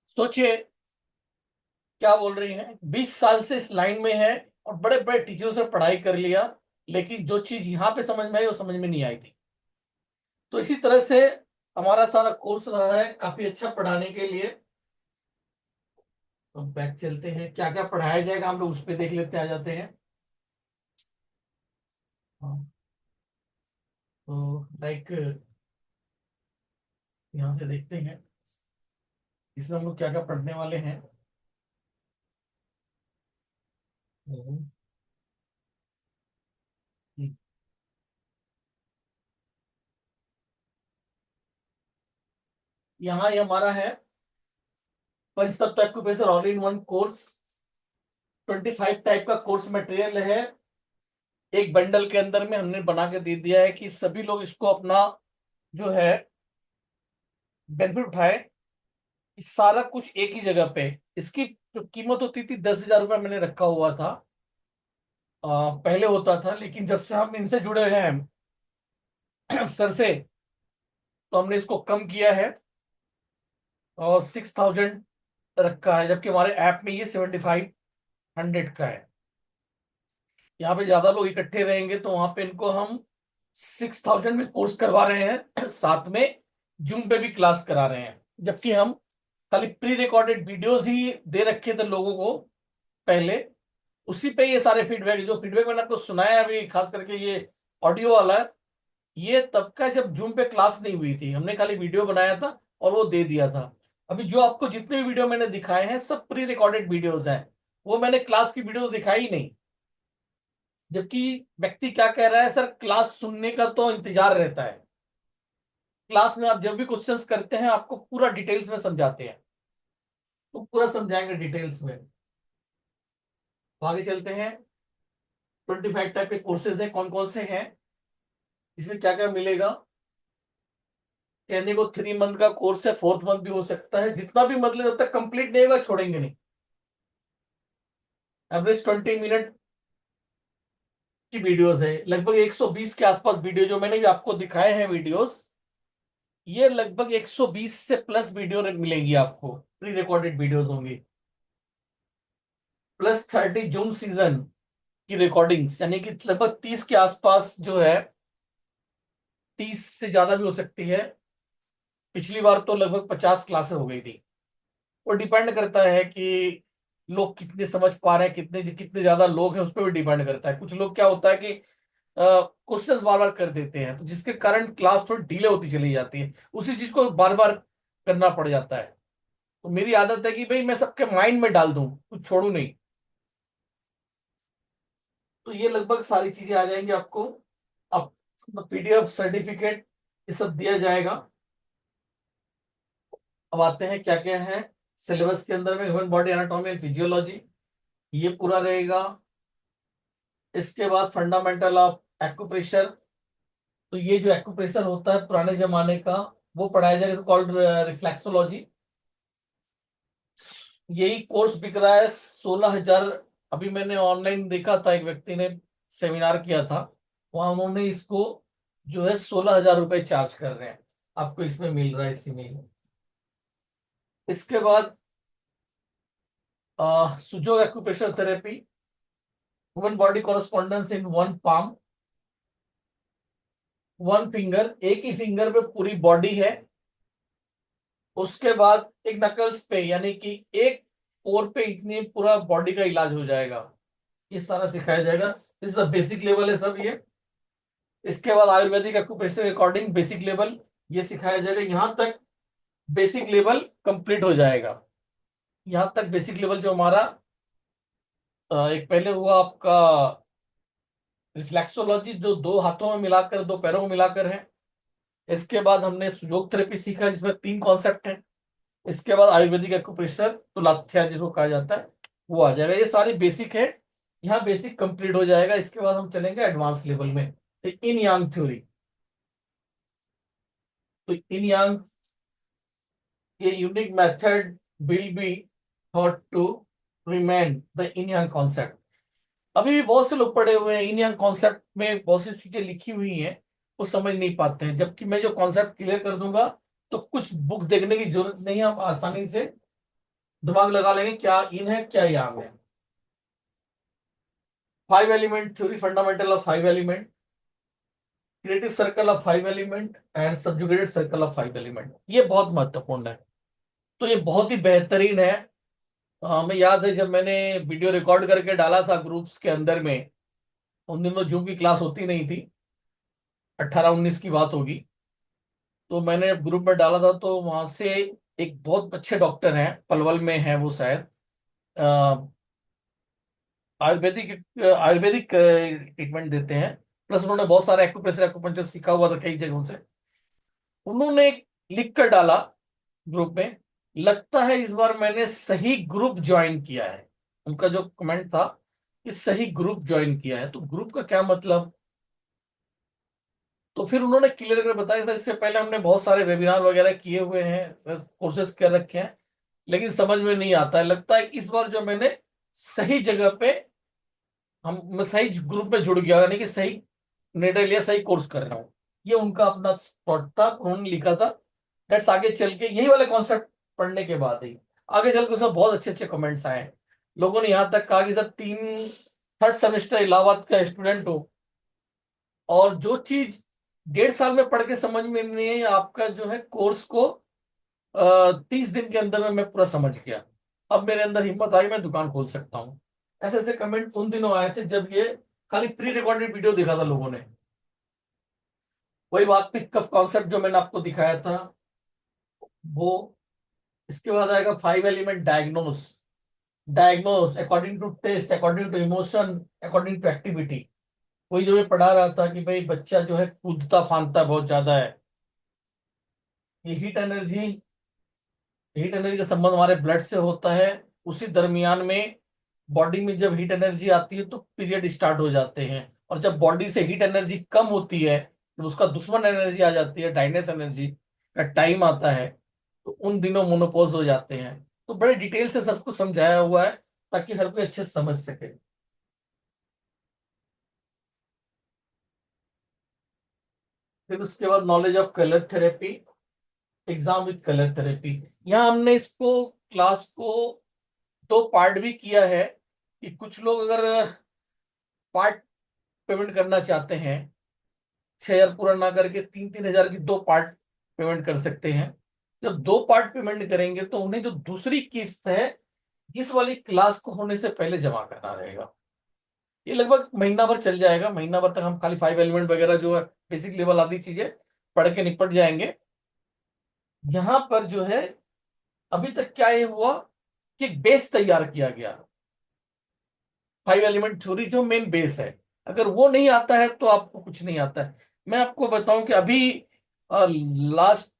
Speaker 1: सोचिए क्या बोल रही हैं, 20 साल से इस लाइन में है और बड़े बड़े टीचरों से पढ़ाई कर लिया, लेकिन जो चीज यहाँ पे समझ में आई वो समझ में नहीं आई थी। तो इसी तरह से हमारा सारा कोर्स रहा है काफी अच्छा पढ़ाने के लिए। तो बैक चलते हैं, क्या क्या पढ़ाया जाएगा हम लोग उस पर देख लेते आ जाते हैं। हाँ, तो लाइक यहाँ से देखते हैं इसमें हम लोग क्या क्या पढ़ने वाले हैं। हम्म, यहाँ ये हमारा है पंचतत्व acupressure all in one course. 25 type का कोर्स मटेरियल है, एक बंडल के अंदर में हमने बना के दे दिया है कि सभी लोग इसको अपना जो है बेनिफिट उठाए। सारा कुछ एक ही जगह पे। इसकी जो कीमत होती थी 10,000 रुपये मैंने रखा हुआ था, पहले होता था, लेकिन जब से हम इनसे जुड़े हैं सर से, तो हमने इसको कम किया है और 6,000 रखा है, जबकि हमारे ऐप में ये 7,500 का है। यहाँ पे ज्यादा लोग इकट्ठे रहेंगे तो वहां पे इनको हम 6,000 में कोर्स करवा रहे हैं, साथ में जूम पे भी क्लास करा रहे हैं। जबकि हम खाली प्री रिकॉर्डेड वीडियोस ही दे रखे थे लोगों को पहले, उसी पे ये सारे फीडबैक, जो फीडबैक मैंने आपको सुनाया अभी, खास करके ये ऑडियो वाला, ये तब का जब जूम पे क्लास नहीं हुई थी, हमने खाली वीडियो बनाया था और वो दे दिया था। अभी जो आपको जितने भी वीडियो मैंने दिखाए हैं सब प्री रिकॉर्डेड वीडियोस हैं, वो मैंने क्लास की वीडियो दिखाई ही नहीं। जबकि व्यक्ति क्या कह रहा है, सर क्लास सुनने का तो इंतजार रहता है, क्लास में आप जब भी क्वेश्चंस करते हैं आपको पूरा डिटेल्स में समझाते हैं, तो पूरा समझाएंगे डिटेल्स में। तो आगे चलते हैं। 25 टाइप के कोर्सेज हैं, कौन कौन से हैं, इसमें क्या क्या मिलेगा। कहने को 3 मंथ का कोर्स है, 4th मंथ भी हो सकता है, जितना भी मतलब जब तक कंप्लीट नहीं होगा छोड़ेंगे नहीं। एवरेज 20 मिनट की वीडियोस है, लगभग 120 के आसपास वीडियो जो मैंने भी आपको दिखाए हैं वीडियोस, ये लगभग 120 से प्लस वीडियो मिलेंगी आपको, प्री रिकॉर्डेड वीडियोस होंगी, प्लस 30 जूम सीजन की रिकॉर्डिंग्स, यानी कि लगभग 30 के आसपास जो है, 30 से ज्यादा भी हो सकती है। पिछली बार तो लगभग 50 क्लासेस हो गई थी। वो डिपेंड करता है कि लोग कितने समझ पा रहे हैं, कितने कितने ज्यादा लोग हैं, उस पर भी डिपेंड करता है। कुछ लोग क्या होता है कि क्वेश्चंस बार बार कर देते हैं, तो जिसके कारण क्लास थोड़ी डिले होती चली जाती है, उसी चीज को बार बार करना पड़ जाता है। तो मेरी आदत है कि भाई मैं सबके माइंड में डाल दूं, कुछ छोड़ू नहीं। तो ये लगभग सारी चीजें आ जाएंगी आपको। अब पीडीएफ सर्टिफिकेट ये सब दिया जाएगा। अब आते हैं क्या क्या है सिलेबस के अंदर में। Human body anatomy and physiology ये पूरा रहेगा। इसके बाद फंडामेंटल ऑफ एक्यूप्रेशर, तो ये जो एक्यूप्रेशर होता है पुराने जमाने का, वो पढ़ाया जाएगा, कॉल्ड रिफ्लेक्सोलॉजी। यही कोर्स बिक रहा है 16,000। अभी मैंने ऑनलाइन देखा था, एक व्यक्ति ने सेमिनार किया था, वहां उन्होंने इसको जो है 16,000 रुपए चार्ज कर रहे हैं, आपको इसमें मिल रहा है इसी में। इसके बाद sujok acupressure therapy, one body correspondence in one palm, one finger, एक ही फिंगर पे पूरी बॉडी है। उसके बाद एक नकल्स पे, यानी कि एक पोर पे इतनी पूरा बॉडी का इलाज हो जाएगा, ये सारा सिखाया जाएगा। इस बेसिक लेवल है सब ये। इसके बाद आयुर्वेदिक एक्यूप्रेशर के अकॉर्डिंग बेसिक लेवल ये सिखाया जाएगा। यहां तक बेसिक लेवल कंप्लीट हो जाएगा। यहां तक बेसिक लेवल जो हमारा एक पहले हुआ आपका रिफ्लेक्सोलॉजी, जो दो हाथों में मिलाकर, दो पैरों में मिलाकर है। इसके बाद हमने योग थेरेपी सीखा, जिसमें 3 कॉन्सेप्ट हैं। इसके बाद आयुर्वेदिक एक्यूप्रेशर तुलाथ्या जिसको कहा जाता है, वो आ जाएगा। ये सारी बेसिक है, यहाँ बेसिक कंप्लीट हो जाएगा। इसके बाद हम चलेंगे एडवांस लेवल में, तो इन यांग थ्योरी। तो इन यांग, ये unique method will be thought to remain the yin yang concept. अभी भी बहुत से लोग पढ़े हुए हैं इन यांग कॉन्सेप्ट में, बहुत सी चीजें लिखी हुई हैं, वो समझ नहीं पाते हैं। जबकि मैं जो कॉन्सेप्ट क्लियर कर दूंगा, तो कुछ बुक देखने की जरूरत नहीं है, आप आसानी से दिमाग लगा लेंगे क्या इन है क्या यांग है। 5 element theory, fundamental of 5 element, creative circle of 5 element and सबजुगेटेड circle of 5 element, ये बहुत महत्वपूर्ण है। तो ये बहुत ही बेहतरीन है। हमें याद है जब मैंने वीडियो रिकॉर्ड करके डाला था ग्रुप्स के अंदर में, उन दिनों जूम की क्लास होती नहीं थी, 18-19 की बात होगी। तो मैंने ग्रुप में डाला था, तो वहां से एक बहुत अच्छे डॉक्टर हैं, पलवल में है वो शायद, आयुर्वेदिक आयुर्वेदिक ट्रीटमेंट देते हैं। प्लस उन्होंने बहुत सारे एक्यूप्रेशर एक्यूपंक्चर सीखा हुआ था कई जगहों से। उन्होंने लिख कर डाला ग्रुप में, लगता है इस बार मैंने सही ग्रुप ज्वाइन किया है। उनका जो कमेंट था कि सही ग्रुप ज्वाइन किया है। तो ग्रुप का क्या मतलब? तो फिर उन्होंने क्लियर कर बताया था, इससे पहले हमने बहुत सारे वेबिनार वगैरह किए हुए हैं, कोर्सेज कर रखे हैं, लेकिन समझ में नहीं आता है। लगता है इस बार जो मैंने सही जगह पे, मैं सही ग्रुप में जुड़ गया, यानी कि सही निर्णय लिया, सही कोर्स कर रहा हूँ। ये उनका अपना थॉट था, उन्होंने लिखा था। दैट्स आगे चल के यही वाले कॉन्सेप्ट पढ़ने के बाद ही आगे चल के उसमें बहुत अच्छे अच्छे कमेंट्स आए। लोगों ने यहाँ तक कहा कि सर 3 सेमेस्टर इलाहाबाद का स्टूडेंट हो, और जो चीज 1.5 साल में पढ़ के समझ में नहीं है, आपका जो है कोर्स को 30 दिन के अंदर में मैं पूरा समझ गया। अब मेरे अंदर हिम्मत आई, मैं दुकान खोल सकता हूँ। ऐसे ऐसे कमेंट उन दिनों आए थे जब ये खाली प्री रिकॉर्डेड वीडियो दिखा था लोगों ने। वही बात पिक कफ कॉन्सेप्ट जो मैंने आपको दिखाया था वो। इसके बाद आएगा 5 element diagnose. Diagnose according to taste, according to emotion, according to activity. वही जो मैं पढ़ा रहा था कि भाई बच्चा जो है कूदता फांदता बहुत ज्यादा है, ये हीट एनर्जी का संबंध हमारे ब्लड से होता है। उसी दरमियान में बॉडी में जब हीट एनर्जी आती है तो पीरियड स्टार्ट हो जाते हैं। और जब बॉडी से हीट एनर्जी कम होती है, जब उसका दुश्मन एनर्जी आ जाती है, ड्राइनेस एनर्जी का टाइम आता है, तो उन दिनों मोनोपॉज हो जाते हैं। तो बड़े डिटेल से सबको समझाया हुआ है, ताकि हर कोई अच्छे से समझ सके। फिर उसके बाद knowledge of colour therapy, exam with colour therapy. यहाँ हमने इसको क्लास को 2 पार्ट भी किया है, कि कुछ लोग अगर पार्ट पेमेंट करना चाहते हैं, 6,000 पूरा ना करके 3-3 हजार की 2 पार्ट पेमेंट कर सकते हैं। जब 2 पार्ट पेमेंट करेंगे तो उन्हें जो दूसरी किस्त है, इस वाली क्लास को होने से पहले जमा करना रहेगा। ये लगभग महीना भर चल जाएगा। महीना भर तक हम खाली 5 एलिमेंट वगैरह जो है बेसिक लेवल आदि चीजें पढ़ के निपट जाएंगे। यहां पर जो है अभी तक क्या ये हुआ कि एक बेस तैयार किया गया, 5 एलिमेंट थ्योरी जो मेन बेस है। अगर वो नहीं आता है तो आपको कुछ नहीं आता है। मैं आपको बताऊं कि अभी लास्ट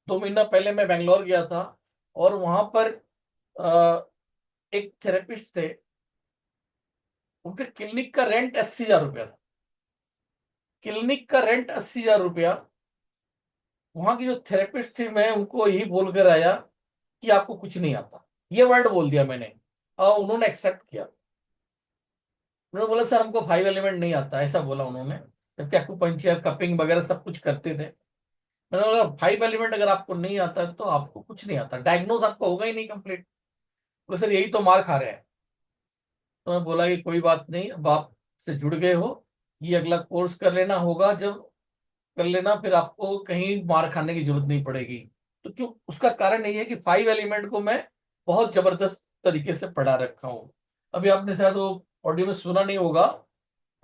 Speaker 1: 2 महीना पहले मैं बेंगलोर गया था, और वहां पर अ, एक थेरेपिस्ट थे, उनके क्लिनिक का रेंट 80,000 रुपया था। क्लिनिक का रेंट 80,000 रुपया। वहां की जो थेरेपिस्ट थी, मैं उनको यही बोलकर आया कि आपको कुछ नहीं आता, ये वर्ड बोल दिया मैंने और उन्होंने एक्सेप्ट किया। उन्होंने बोला सर हमको 5 एलिमेंट नहीं आता, ऐसा बोला उन्होंने, जबकि एक्यूपंक्चर कपिंग वगैरह सब कुछ करते थे। मैंने बोला 5 एलिमेंट अगर आपको नहीं आता है तो आपको कुछ नहीं आता, डायग्नोज आपको होगा ही नहीं कंप्लीट। बोले सर यही तो मार खा रहे हैं। तो मैं बोला कि कोई बात नहीं, अब आप से जुड़ गए हो, ये अगला कोर्स कर लेना होगा, जब कर लेना फिर आपको कहीं मार खाने की जरूरत नहीं पड़ेगी। तो क्यों, उसका कारण यही है कि 5 एलिमेंट को मैं बहुत जबरदस्त तरीके से पढ़ा रखा हूँ। अभी आपने शायद वो ऑडियो में सुना नहीं होगा,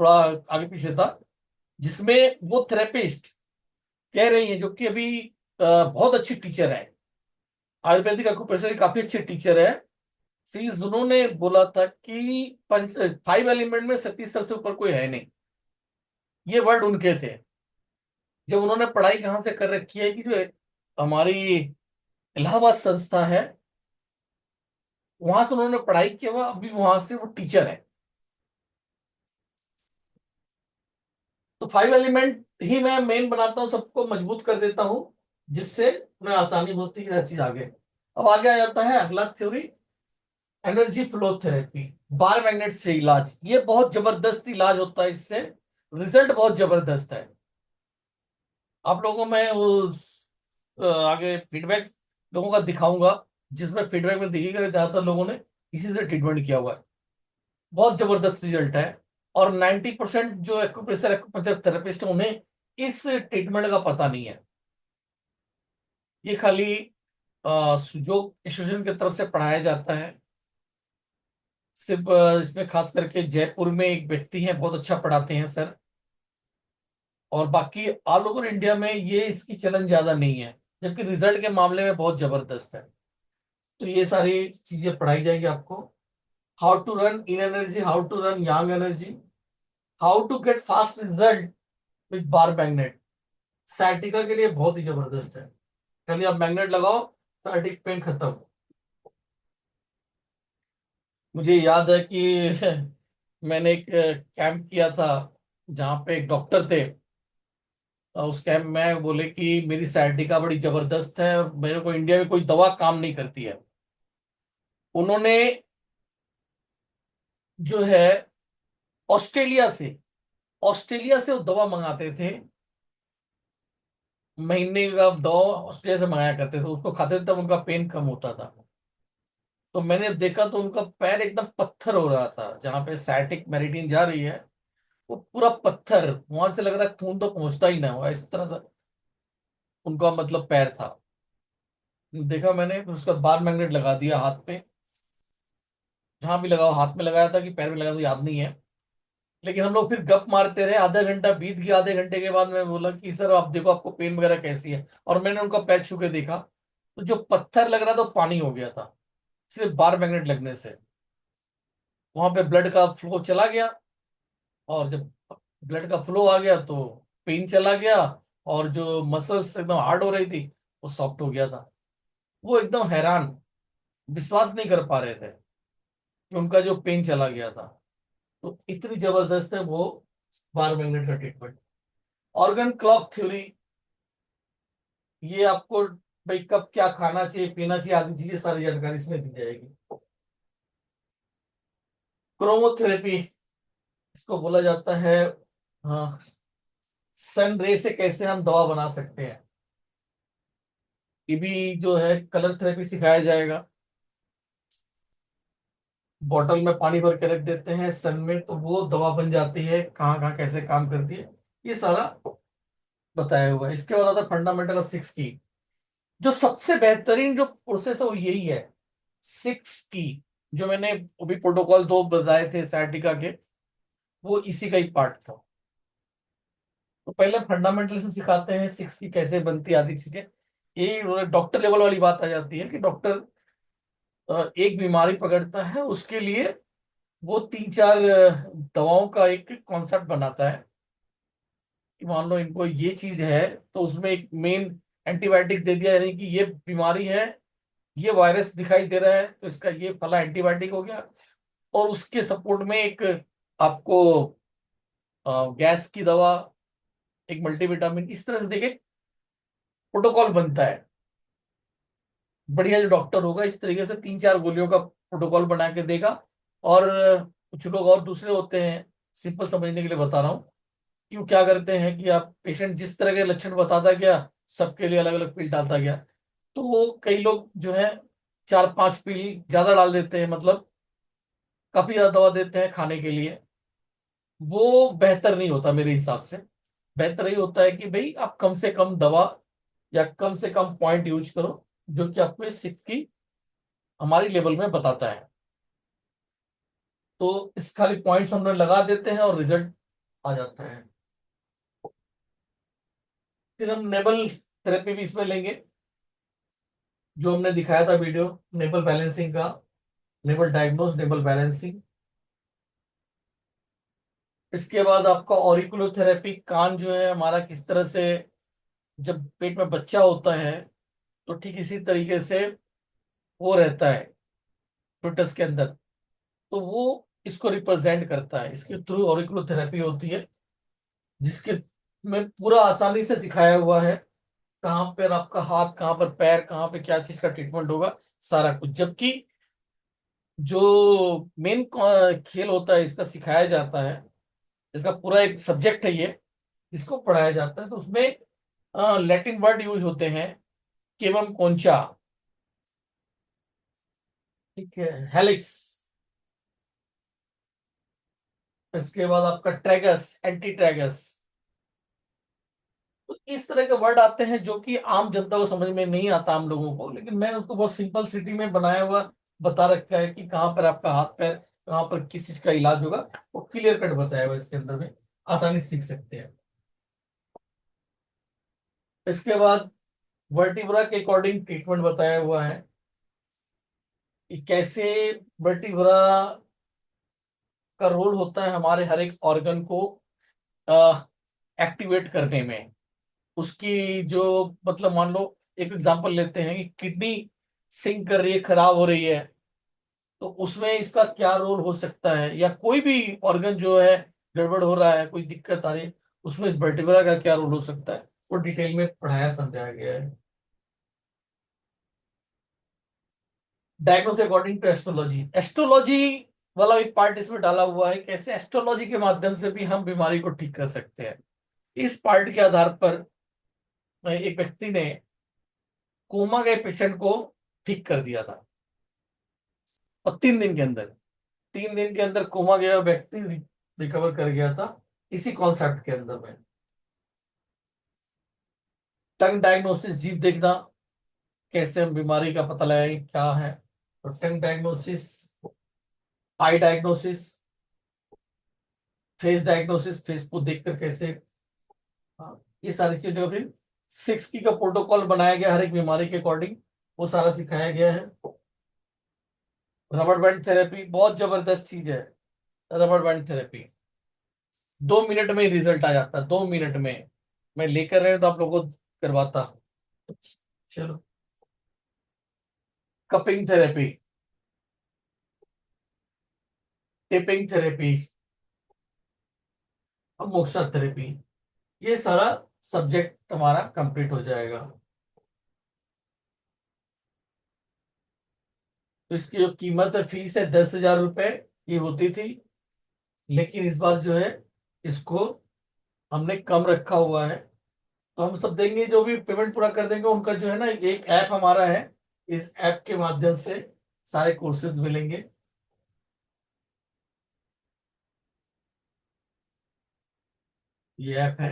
Speaker 1: थोड़ा आगे पीछे था, जिसमें वो थेरेपिस्ट कह रही है, जो कि अभी बहुत अच्छी टीचर है, आयुर्वेदिक एक्यूप्रेशर की काफी अच्छी टीचर है, सीज, उन्होंने बोला था कि 5 एलिमेंट में 37 साल से ऊपर कोई है नहीं। ये वर्ड उनके थे। जब उन्होंने पढ़ाई कहाँ से कर रखी है कि जो हमारी इलाहाबाद संस्था है, वहां से उन्होंने पढ़ाई किया हुआ, अभी वहां से वो टीचर है। तो 5 एलिमेंट ही मैं मेन बनाता हूँ, सबको मजबूत कर देता हूँ, जिससे मैं आसानी होती है हर चीज आगे। अब आगे आ जाता है अगला theory, energy flow therapy, bar magnet से इलाज। ये बहुत जबरदस्त इलाज होता है, इससे रिजल्ट बहुत जबरदस्त है। आप लोगों को मैं उस आगे फीडबैक लोगों का दिखाऊंगा, जिसमें फीडबैक में देखिएगा कि ज्यादातर लोगों ने इसी से ट्रीटमेंट किया हुआ है। बहुत जबरदस्त रिजल्ट है। और 90% जो एक्यूप्रेशर एक्यूपंक्चर थेरेपिस्ट है उन्हें इस ट्रीटमेंट का पता नहीं है। ये खाली सुजोग एसोसिएशन की तरफ से पढ़ाया जाता है। सिर्फ इसमें खास करके जयपुर में एक व्यक्ति हैं, बहुत अच्छा पढ़ाते हैं सर, और बाकी ऑल ओवर इंडिया में ये इसकी चलन ज्यादा नहीं है, जबकि रिजल्ट के मामले में बहुत जबरदस्त है। तो ये सारी चीजें पढ़ाई जाएंगी आपको। How to run yin energy, how to run yang energy, how to get fast result with bar magnet. Sciatica के लिए बहुत ही जबरदस्त है, खाली आप मैग्नेट लगाओ, साइटिक पेन खत्म। मुझे याद है कि मैंने एक कैंप किया था जहाँ पे एक डॉक्टर थे, उस कैंप में बोले कि मेरी साइटिका बड़ी जबरदस्त है, मेरे को इंडिया में कोई दवा काम नहीं करती है। उन्होंने जो है ऑस्ट्रेलिया से ऑस्ट्रेलिया से वो दवा मंगाते थे, महीने का दवा ऑस्ट्रेलिया से मंगाया करते थे, उसको खाते थे तब उनका पेन कम होता था। तो मैंने देखा तो उनका पैर एकदम पत्थर हो रहा था, जहां पे साइटिक मेरिडियन जा रही है वो पूरा पत्थर, वहां से लग रहा है खून तो पहुंचता ही ना हो, इस तरह से उनका मतलब पैर था। देखा मैंने, फिर उसका बार मैग्नेट लगा दिया हाथ पे, जहां भी लगाओ, हाथ में लगाया था कि पैर में लगा तो याद नहीं है। लेकिन हम लोग फिर गप मारते रहे, आधा घंटा बीत गया, आधे घंटे के बाद मैं बोला कि सर आप देखो आपको पेन वगैरह कैसी है, और मैंने उनका पैर छू के देखा तो जो पत्थर लग रहा था वो पानी हो गया था, सिर्फ बार मैग्नेट लगने से। वहां पे ब्लड का फ्लो चला गया, और जब ब्लड का फ्लो आ गया तो पेन चला गया, और जो मसल्स एकदम हार्ड हो रही थी वो सॉफ्ट हो गया था। वो एकदम हैरान, विश्वास नहीं कर पा रहे थे कि उनका जो पेन चला गया था। तो इतनी जबरदस्त है वो बार मैग्नेट का ट्रीटमेंट। ऑर्गन क्लॉक थ्योरी, ये आपको भाई कब क्या खाना चाहिए पीना चाहिए आदि चीजें सारी जानकारी इसमें दी जाएगी। क्रोमोथेरेपी, इसको बोला जाता है, हाँ, सन रे से कैसे हम दवा बना सकते हैं। ये भी जो है कलर थेरेपी सिखाया जाएगा। बॉटल में पानी भर के रख देते हैं सन में, तो वो दवा बन जाती है, कहाँ कहाँ कैसे काम करती है ये सारा बताया हुआ है। इसके बाद आता है फंडामेंटल ऑफ 6 की, जो सबसे बेहतरीन जो प्रोसेस है वो यही है, 6 की। जो मैंने अभी प्रोटोकॉल 2 बताए थे साइटिका के, वो इसी का ही पार्ट था। तो पहले फंडामेंटल से सिखाते हैं 6 की कैसे बनती है आदि चीजें। ये डॉक्टर लेवल वाली बात आ जाती है कि डॉक्टर एक बीमारी पकड़ता है, उसके लिए वो 3-4 दवाओं का एक कॉन्सेप्ट बनाता है कि मान लो इनको ये चीज है, तो उसमें एक मेन एंटीबायोटिक दे दिया, यानी कि ये बीमारी है, ये वायरस दिखाई दे रहा है, तो इसका ये फला एंटीबायोटिक हो गया, और उसके सपोर्ट में एक आपको गैस की दवा, एक मल्टीविटामिन, इस तरह से देखे प्रोटोकॉल बनता है। बढ़िया जो डॉक्टर होगा इस तरीके से 3-4 गोलियों का प्रोटोकॉल बना के देगा। और कुछ लोग और दूसरे होते हैं, सिंपल समझने के लिए बता रहा हूँ, क्यों क्या करते हैं कि आप पेशेंट जिस तरह के लक्षण बताता गया सबके लिए अलग अलग पिल डालता गया, तो वो कई लोग जो है 4-5 पिल ज्यादा डाल देते हैं, मतलब काफी ज्यादा दवा देते हैं खाने के लिए। वो बेहतर नहीं होता मेरे हिसाब से। बेहतर यही होता है कि भाई आप कम से कम दवा या कम से कम पॉइंट यूज करो जो कि आपको 6 की हमारी लेवल में बताता है। तो इस खाली पॉइंट्स हम लोग लगा देते हैं और रिजल्ट आ जाता है। फिर हम नेबल थेरेपी भी इसमें लेंगे, जो हमने दिखाया था वीडियो नेबल बैलेंसिंग का, नेबल डायग्नोस, नेबल बैलेंसिंग। इसके बाद आपका ऑरिकुलोथेरेपी, कान जो है हमारा किस तरह से, जब पेट में बच्चा होता है तो ठीक इसी तरीके से वो रहता है फिटस के अंदर, तो वो इसको रिप्रेजेंट करता है। इसके थ्रू ऑरिकुलोथेरेपी होती है, जिसके में पूरा आसानी से सिखाया हुआ है कहाँ पर आपका हाथ, कहाँ पर पैर, कहाँ पे क्या चीज का ट्रीटमेंट होगा, सारा कुछ। जबकि जो मेन खेल होता है इसका सिखाया जाता है, इसका पूरा एक सब्जेक्ट है ये, इसको पढ़ाया जाता है, तो उसमें लैटिन वर्ड यूज होते हैं, केवम कोंचा, ठीक है, हेलिक्स, इसके बाद आपका ट्रैगस, एंटी ट्रैगस। तो इस तरह के वर्ड आते हैं जो कि आम जनता को समझ में नहीं आता हम लोगों को, लेकिन मैंने उसको बहुत सिंपल सिटी में बनाया हुआ बता रखा है कि कहाँ पर आपका हाथ पैर, कहाँ पर किस चीज का इलाज होगा, वो क्लियर कट बताया हुआ है इसके अंदर में, आसानी से सीख सकते हैं। इसके बाद वर्टिब्रा के अकॉर्डिंग ट्रीटमेंट बताया हुआ है कि कैसे वर्टिब्रा का रोल होता है हमारे हर एक ऑर्गन को एक्टिवेट करने में। उसकी जो, मतलब मान लो एक एग्जांपल लेते हैं कि किडनी सिंक कर रही है, खराब हो रही है, तो उसमें इसका क्या रोल हो सकता है, या कोई भी ऑर्गन जो है गड़बड़ हो रहा है, कोई दिक्कत आ रही है, उसमें इस वर्टिब्रा का क्या रोल हो सकता है, वो डिटेल में पढ़ाया समझाया गया है। Diagnose according to astrology, astrology वाला एक पार्ट इसमें डाला हुआ है, कैसे एस्ट्रोलॉजी के माध्यम से भी हम बीमारी को ठीक कर सकते हैं। इस पार्ट के आधार पर एक व्यक्ति ने कोमा गए पेशेंट को ठीक कर दिया था, और 3 दिन के अंदर, 3 दिन के अंदर कोमा गया व्यक्ति रिकवर कर गया था, इसी कॉन्सेप्ट के अंदर में। टंग डायग्नोसिस, जीभ देखना, कैसे हम बीमारी का पता लगाएं क्या है, तो टंग डायग्नोसिस, आई डायग्नोसिस, फेस डायग्नोसिस, फेस को देखकर कैसे, हाँ, ये सारी चीजें। फिर 6 की का प्रोटोकॉल बनाया गया हर एक बीमारी के अकॉर्डिंग, वो सारा सिखाया गया है। रबड़ बैंड थेरेपी बहुत जबरदस्त चीज है। रबड़ बैंड थेरेपी 2 मिनट में ही रिजल्ट आ जाता है, 2 मिनट में। मैं लेकर रहे तो आप लोगों को करवाता। चलो, कपिंग थेरेपी, टिपिंग थेरेपी, और मोक्सा थेरेपी, ये सारा सब्जेक्ट हमारा कंप्लीट हो जाएगा। तो इसकी जो कीमत है, फीस है 10,000 रुपए ये होती थी, लेकिन इस बार जो है इसको हमने कम रखा हुआ है। तो हम सब देंगे, जो भी पेमेंट पूरा कर देंगे उनका जो है ना, एक ऐप हमारा है, इस ऐप के माध्यम से सारे कोर्सेज मिलेंगे। ये ऐप है,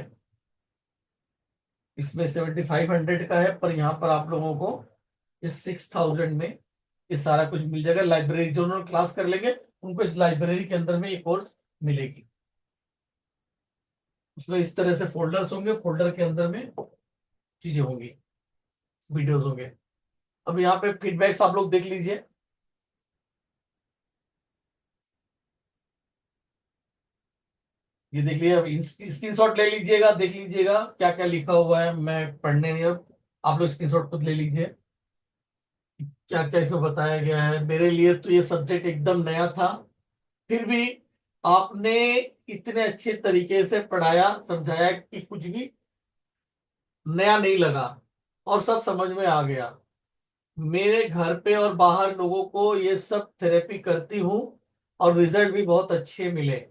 Speaker 1: इसमें 7,500 का है, पर यहाँ पर आप लोगों को इस 6,000 में ये सारा कुछ मिल जाएगा। लाइब्रेरी जो उन्होंने क्लास कर लेंगे उनको इस लाइब्रेरी के अंदर में एक कोर्स मिलेगी। उसमें इस तरह से फोल्डर्स होंगे, फोल्डर के अंदर में चीजें होंगी, वीडियोस होंगे। अब यहाँ पे फीडबैक्स आप लोग देख लीजिए। ये देख लीजिए, अब स्क्रीनशॉट ले लीजिएगा, देख लीजिएगा क्या क्या लिखा हुआ है, मैं पढ़ने नहीं, अब आप लोग स्क्रीनशॉट खुद ले लीजिए क्या क्या इसमें बताया गया है। मेरे लिए तो ये सब्जेक्ट एकदम नया था, फिर भी आपने इतने अच्छे तरीके से पढ़ाया समझाया कि कुछ भी नया नहीं लगा और सब समझ में आ गया। मेरे घर पे और बाहर लोगों को ये सब थेरेपी करती हूँ और रिजल्ट भी बहुत अच्छे मिले।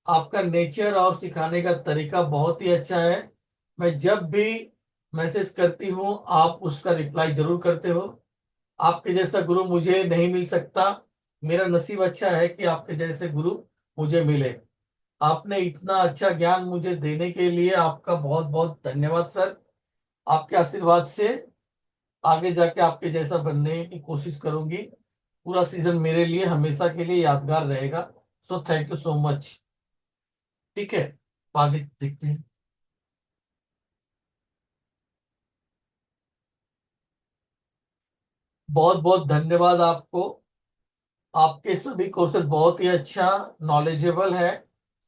Speaker 1: आपका नेचर और सिखाने का तरीका बहुत ही अच्छा है। मैं जब भी मैसेज करती हूँ आप उसका रिप्लाई जरूर करते हो। आपके जैसा गुरु मुझे नहीं मिल सकता। मेरा नसीब अच्छा है कि आपके जैसे गुरु मुझे मिले। आपने इतना अच्छा ज्ञान मुझे देने के लिए आपका बहुत बहुत धन्यवाद सर। आपके आशीर्वाद से आगे जाके आपके जैसा बनने की कोशिश करूंगी। पूरा सीजन मेरे लिए हमेशा के लिए यादगार रहेगा। So thank you so much. ठीक है, आगे देखते हैं। बहुत बहुत धन्यवाद आपको। आपके सभी कोर्सेज बहुत ही अच्छा नॉलेजेबल है।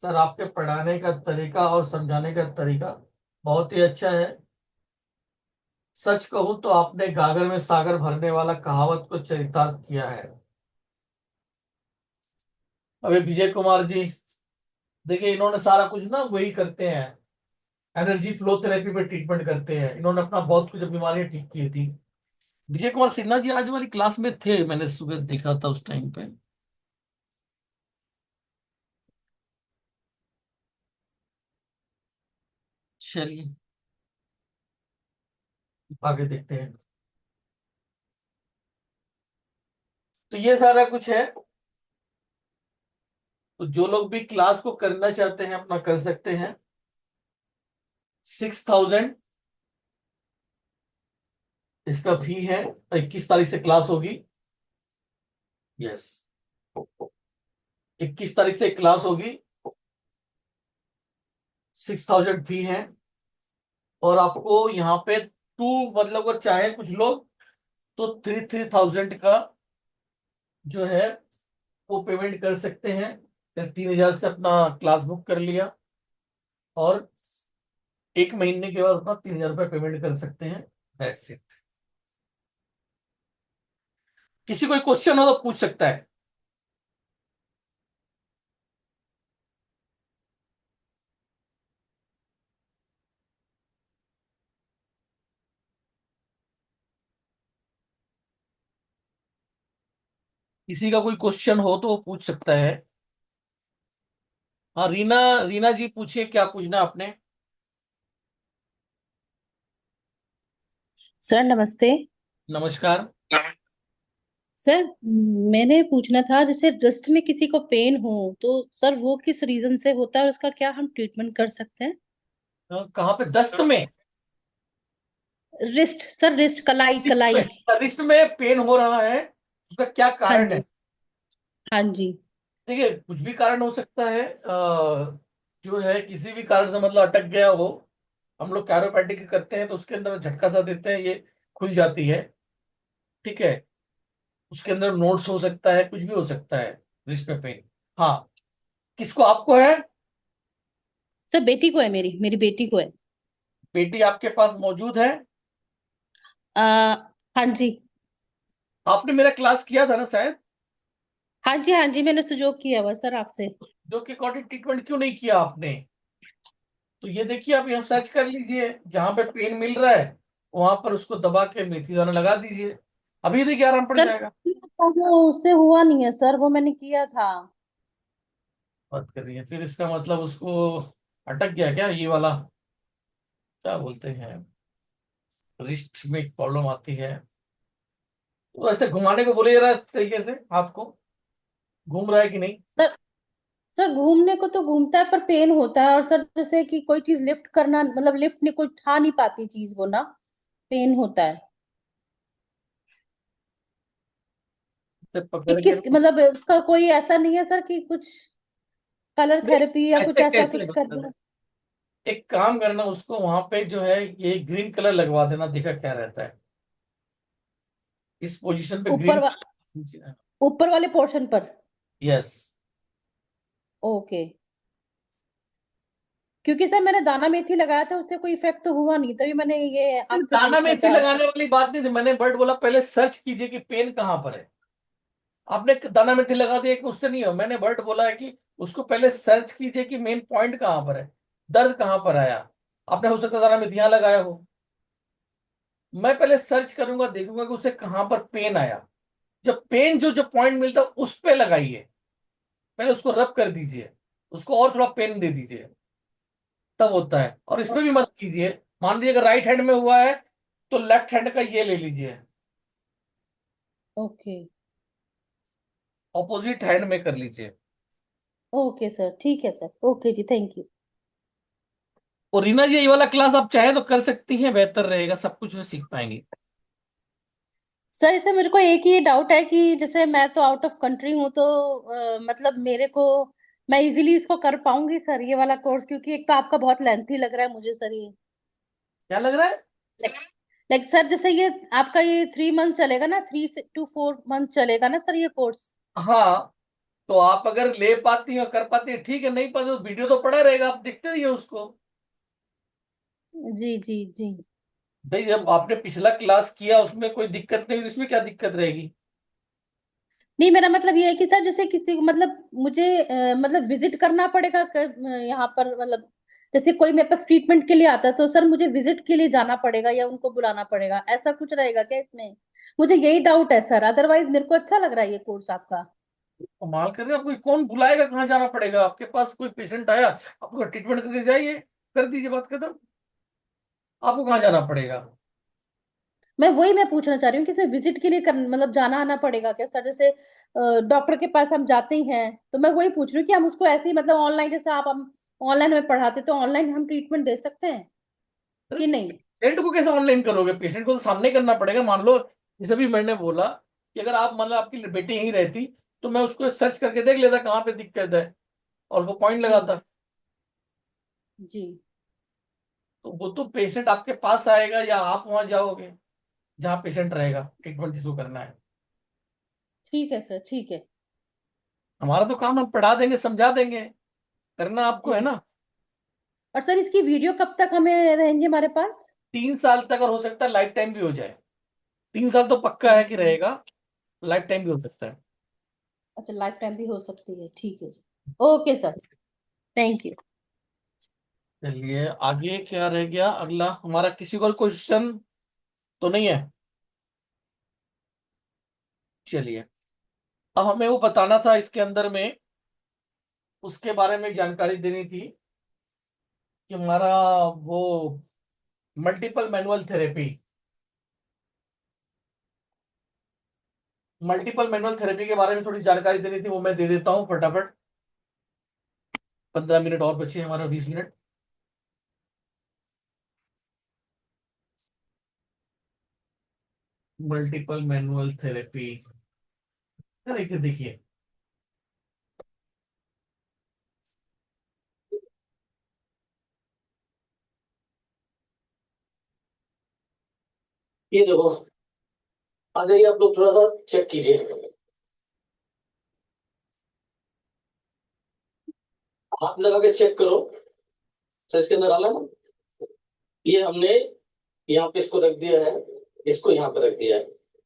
Speaker 1: सर आपके पढ़ाने का तरीका और समझाने का तरीका बहुत ही अच्छा है। सच कहूं तो आपने गागर में सागर भरने वाला कहावत को चरितार्थ किया है। अभी विजय कुमार जी, देखिए इन्होंने सारा कुछ ना वही करते हैं, एनर्जी फ्लो थेरेपी पे ट्रीटमेंट करते हैं। इन्होंने अपना बहुत कुछ बीमारियां ठीक की थी। विजय कुमार सिन्हा जी आज वाली क्लास में थे, मैंने सुबह देखा था उस टाइम पे। चलिए आगे देखते हैं। तो ये सारा कुछ है। तो जो लोग भी क्लास को करना चाहते हैं अपना कर सकते हैं। 6,000 इसका फी है। 21 तारीख से क्लास होगी। यस, 21 तारीख से क्लास होगी। 6,000 फी है। और आपको यहाँ पे मतलब अगर चाहे कुछ लोग तो 3,000 का जो है वो पेमेंट कर सकते हैं। या 3,000 से अपना क्लास बुक कर लिया और 1 महीने के बाद अपना 3,000 रुपये पेमेंट कर सकते हैं। That's it. किसी कोई क्वेश्चन हो तो पूछ सकता है। किसी का कोई क्वेश्चन हो तो वो पूछ सकता है। हाँ, रीना, रीना जी पूछिए क्या पूछना आपने।
Speaker 6: सर नमस्ते।
Speaker 1: नमस्कार।
Speaker 6: सर मैंने पूछना था, जैसे रिस्ट में किसी को पेन हो तो सर वो किस रीजन से होता है और उसका क्या हम ट्रीटमेंट कर सकते हैं?
Speaker 1: कहाँ पे, दस्त में?
Speaker 6: रिस्ट सर, रिस्ट, कलाई कलाई।
Speaker 1: रिस्ट में पेन हो रहा है, उसका क्या
Speaker 6: हाँ
Speaker 1: कारण है?
Speaker 6: जी। हाँ जी।
Speaker 1: देखिए कुछ भी कारण हो सकता है। जो है किसी भी कारण से मतलब अटक गया हो, हम लोग कैरोप्रैक्टिक करते हैं तो उसके अंदर झटका सा देते हैं, ये खुल जाती है। ठीक है, उसके अंदर नोट्स हो सकता है, कुछ भी हो सकता है रिस्ट में पेन। हाँ, किसको, आपको है?
Speaker 6: सर बेटी को है, मेरी मेरी बेटी को है।
Speaker 1: बेटी आपके पास मौजूद है?
Speaker 6: आ, हाँ जी।
Speaker 1: आपने मेरा क्लास किया था ना शायद।
Speaker 6: हाँ जी, हाँ जी, मैंने सुजोग किया हुआ सर आपसे।
Speaker 1: जो के अकॉर्डिंग ट्रीटमेंट क्यों नहीं किया आपने? तो ये देखिए, आप यहाँ सर्च कर लीजिए, जहां पे पेन मिल रहा है वहां पर उसको दबा के मेथी दाना लगा दीजिए। अभी देखिए आराम पड़
Speaker 6: सर
Speaker 1: जाएगा।
Speaker 6: वो उससे हुआ नहीं है सर, वो मैंने किया था।
Speaker 1: बात कर रही है, फिर इसका मतलब उसको अटक गया क्या ये वाला, क्या बोलते हैं, रिस्ट में एक प्रॉब्लम आती है। तो ऐसे घुमाने को बोले जरा, इस तरीके से हाथ को, घूम रहा है कि नहीं?
Speaker 6: सर सर घूमने को तो घूमता है पर पेन होता है, और सर जैसे कि कोई चीज लिफ्ट करना, मतलब लिफ्ट नहीं, कोई उठा नहीं पाती चीज वो ना, पेन होता है।
Speaker 1: से
Speaker 6: कि
Speaker 1: पकड़ के
Speaker 6: किस, मतलब उसका कोई ऐसा नहीं है सर कि कुछ कलर
Speaker 1: नहीं,
Speaker 6: थेरेपी या कुछ
Speaker 1: ऐसे
Speaker 6: ऐसा
Speaker 1: कैसे
Speaker 6: कुछ कर
Speaker 1: मतलब,
Speaker 6: दिया?
Speaker 1: एक काम करना, उसको वहां पे जो है ये ग्रीन कलर लगवा देना, देखा क्या रहता है। इस पोजीशन पे
Speaker 6: ऊपर
Speaker 1: ग्रीन।
Speaker 6: ऊपर वाले पोर्शन पर।
Speaker 1: यस।
Speaker 6: ओके। क्योंकि सर मैंने दाना मेथी लगाया था, उससे कोई इफेक्ट तो हुआ नहीं, तभी मैंने ये आपसे
Speaker 1: दाना
Speaker 6: पूछना
Speaker 1: मेथी
Speaker 6: चाहा था।
Speaker 1: लगाने वाली बात नहीं थी, मैंने बट बोला पहले सर्च कीजिए कि पेन कहाँ पर है। आपने दाना मेथी लगा दिया कि उससे नहीं हो, मैंने बट बोला है कि उसको पहले सर्च कीजिए कि मेन पॉइंट कहाँ पर है, दर्द कहाँ पर आया। आपने हो सकता है दाना मेथी यहाँ लगाया हो। मैं पहले सर्च करूंगा, देखूंगा कि उसे कहां पर पेन आया। जब पेन जो जो पॉइंट मिलता है उस पे लगाइए, पहले उसको रब कर दीजिए, उसको और थोड़ा पेन दे दीजिए, तब होता है। और इस पे भी मत कीजिए। मान लीजिए अगर राइट हैंड में हुआ है तो लेफ्ट हैंड का ये ले लीजिए,
Speaker 6: ओके।
Speaker 1: ऑपोजिट हैंड में कर लीजिए।
Speaker 6: ओके सर, ठीक है सर, ओके जी, थैंक यू।
Speaker 1: और रीना जी, ये वाला क्लास आप चाहें तो कर सकती हैं, बेहतर रहेगा, सब कुछ में सीख पाएंगी।
Speaker 6: सर इसमें मेरे को एक ही डाउट है कि जैसे मैं तो आउट ऑफ कंट्री हूँ, तो मतलब मेरे को, मैं इजीली इसको कर पाऊंगी सर ये वाला कोर्स? क्योंकि एक तो आपका बहुत लेंथी लग रहा है मुझे सर ये।
Speaker 1: क्या लग रहा है?
Speaker 6: लाइक सर, जैसे ये आपका ये 3 मंथ चलेगा ना, 3 to 4 मंथ चलेगा ना सर ये कोर्स?
Speaker 1: हाँ, तो आप अगर ले पाती हैं और कर पाती हैं ठीक है, नहीं पाती तो वीडियो तो पड़ा रहेगा, आप देखते रहिए उसको।
Speaker 6: जी जी जी।
Speaker 1: भाई जब आपने पिछला क्लास किया उसमें कोई दिक्कत नहीं हुई, इसमें क्या दिक्कत रहेगी?
Speaker 6: नहीं, मेरा मतलब ये है कि सर जैसे किसी को, मतलब मुझे मतलब विजिट करना पड़ेगा यहाँ पर, मतलब जैसे कोई मेरे पास ट्रीटमेंट के लिए आता है तो सर मुझे विजिट के लिए जाना पड़ेगा या उनको बुलाना पड़ेगा, ऐसा कुछ रहेगा क्या इसमें? मुझे यही डाउट है सर, अदरवाइज मेरे को अच्छा लग रहा है ये कोर्स आपका।
Speaker 1: कमाल कर रहे हो, आपको कौन बुलाएगा, कहाँ जाना पड़ेगा? आपके पास कोई पेशेंट आया, आपको ट्रीटमेंट करके जाइए, कर दीजिए, बात खत्म। आपको कहाँ जाना पड़ेगा?
Speaker 6: मैं पूछना चाह रही हूँ कि इसमें विजिट के लिए मतलब जाना आना पड़ेगा क्या सर? जैसे डॉक्टर के पास हम जाते ही हैं, तो मैं वही पूछ रही हूँ कि हम उसको ऐसे ही, मतलब ऑनलाइन, जैसे आप हम ऑनलाइन हमें पढ़ाते तो ऑनलाइन हम ट्रीटमेंट दे सकते हैं कि नहीं?
Speaker 1: पेशेंट को कैसे ऑनलाइन करोगे? पेशेंट को तो सामने करना पड़ेगा। मान लो जैसे भी मैंने बोला कि अगर आप, मान लो आपकी बेटी यहीं रहती तो मैं उसको सर्च करके देख लेता कहाँ पे दिक्कत है और वो पॉइंट
Speaker 6: जी
Speaker 1: लगाता।
Speaker 6: जी।
Speaker 1: तो वो तो पेशेंट आपके पास आएगा या आप वहां जाओगे जहाँ पेशेंट रहेगा, ट्रीटमेंट जिसको करना है।
Speaker 6: ठीक है सर, ठीक है।
Speaker 1: हमारा तो काम हम पढ़ा देंगे, समझा देंगे, करना आपको है
Speaker 6: जी।
Speaker 1: ना।
Speaker 6: और सर इसकी वीडियो कब तक हमें रहेंगे हमारे पास?
Speaker 1: 3 साल तक, और हो सकता है लाइफ टाइम भी हो जाए। 3 साल तो पक्का है
Speaker 6: तीन
Speaker 1: कि रहेगा, लाइफ टाइम भी हो सकता है।
Speaker 6: अच्छा, लाइफ टाइम भी हो सकती है, ठीक है जी। Okay sir, thank you.
Speaker 1: चलिए आगे क्या रह गया अगला हमारा, किसी को क्वेश्चन तो नहीं है? चलिए, अब हमें वो बताना था इसके अंदर में, उसके बारे में जानकारी देनी थी कि हमारा वो multiple manual therapy, multiple manual therapy के बारे में थोड़ी जानकारी देनी थी, वो मैं दे देता हूँ फटाफट। 15 मिनट और बचे हैं, हमारा 20 मिनट। मल्टीपल मैनुअल थेरेपी, देखिए देखिए, ये देखो, आ जाइए आप लोग, थोड़ा सा चेक कीजिए, हाथ लगा के चेक करो। सर इसके अंदर डाला ना, ये हमने यहाँ पे इसको रख दिया है, इसको यहाँ पे रख दिया है।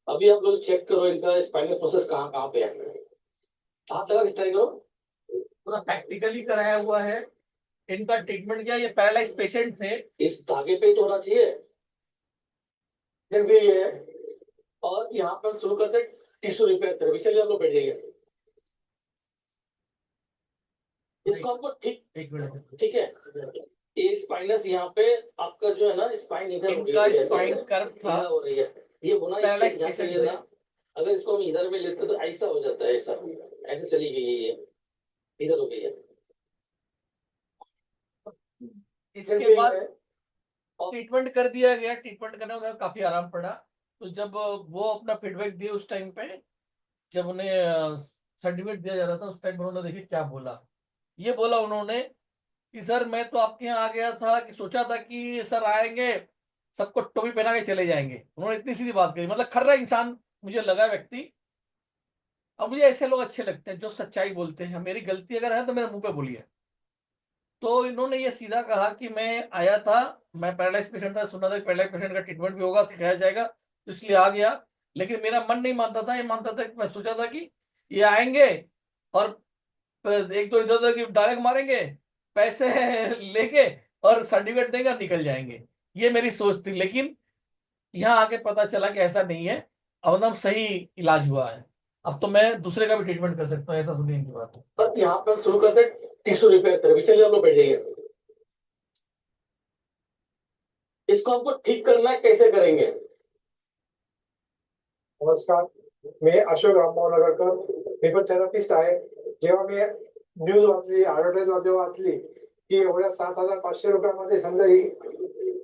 Speaker 1: अभी आप लोग चेक करो इनका स्पाइनल प्रोसेस कहाँ कहाँ पे है। हाथ लगा के ट्राई करो। पूरा प्रैक्टिकली कराया हुआ है। इनका ट्रीटमेंट किया, ये पैरालाइज पेशेंट थे, इस धागे पे तो होना चाहिए, फिर भी ये है। और यहाँ पर शुरू करते टिश्यू रिपेयर थेरेपी। चलिए आप लोग बैठ जाइए, इसको हमको ठीक, एक मिनट, ठीक है। ये स्पाइनस यहाँ पे आपका जो है ना, स्पाइन इधर हो
Speaker 7: इनका
Speaker 1: रही है,
Speaker 7: स्पाइन कर्व था,
Speaker 1: इधर हो रही है, ये होना
Speaker 7: पैरालाइज
Speaker 1: इसके यहाँ
Speaker 7: पेशेंट
Speaker 1: चाहिए
Speaker 7: थे।
Speaker 1: था। अगर इसको हम इधर में लेते तो ऐसा हो जाता है, ऐसा ऐसे चली गई है ये, इधर हो गई है।
Speaker 7: इसके बाद
Speaker 1: है, ट्रीटमेंट कर दिया गया, ट्रीटमेंट करने में काफी आराम पड़ा। तो जब वो अपना फीडबैक दिए उस टाइम पे, जब उन्हें सर्टिफिकेट दिया जा रहा था, उस टाइम उन्होंने देखिए क्या बोला। ये बोला उन्होंने कि सर मैं तो आपके यहाँ आ गया था कि सोचा था कि सर आएंगे, सबको टोपी पहना के चले जाएंगे। उन्होंने इतनी सीधी बात कही, मतलब खर्रा इंसान मुझे लगा व्यक्ति। और मुझे ऐसे लोग अच्छे लगते हैं जो सच्चाई बोलते हैं। मेरी गलती अगर है तो मेरे मुंह पे बोलिए। तो इन्होंने ये सीधा कहा कि मैं आया था, मैं पैरालाइज पेशेंट था, सुना था पैरालाइज पेशेंट का ट्रीटमेंट भी होगा, सिखाया जाएगा, तो इसलिए आ गया। लेकिन मेरा मन नहीं मानता था, ये मानता था कि मैं सोचा था कि ये आएंगे और एक दो इधर उधर की डायरेक्ट मारेंगे, पैसे लेके और सर्टिफिकेट देंगे, निकल जाएंगे। ये मेरी सोच थी। लेकिन यहाँ आके पता चला कि ऐसा नहीं है, अब एकदम सही इलाज हुआ है। अब तो मैं दूसरे का भी ट्रीटमेंट कर सकता हूँ, ऐसा तो नहीं की बात है।
Speaker 3: पर यहाँ पर शुरू करते टिश्यू रिपेयर थेरेपी। चलिए आप लोग बैठ जाइए। इसको हमको ठीक करना है, कैसे करेंगे?
Speaker 8: नमस्कार, मी अशोक रामभाऊ नगरकर, मी पण थेरपिस्ट आहे. जेव्हा मी न्यूज वाचली, ऍडव्हर्टाईज जेव्हा वाचली की एवढ्या 7,500 रुपयामध्ये समजा ही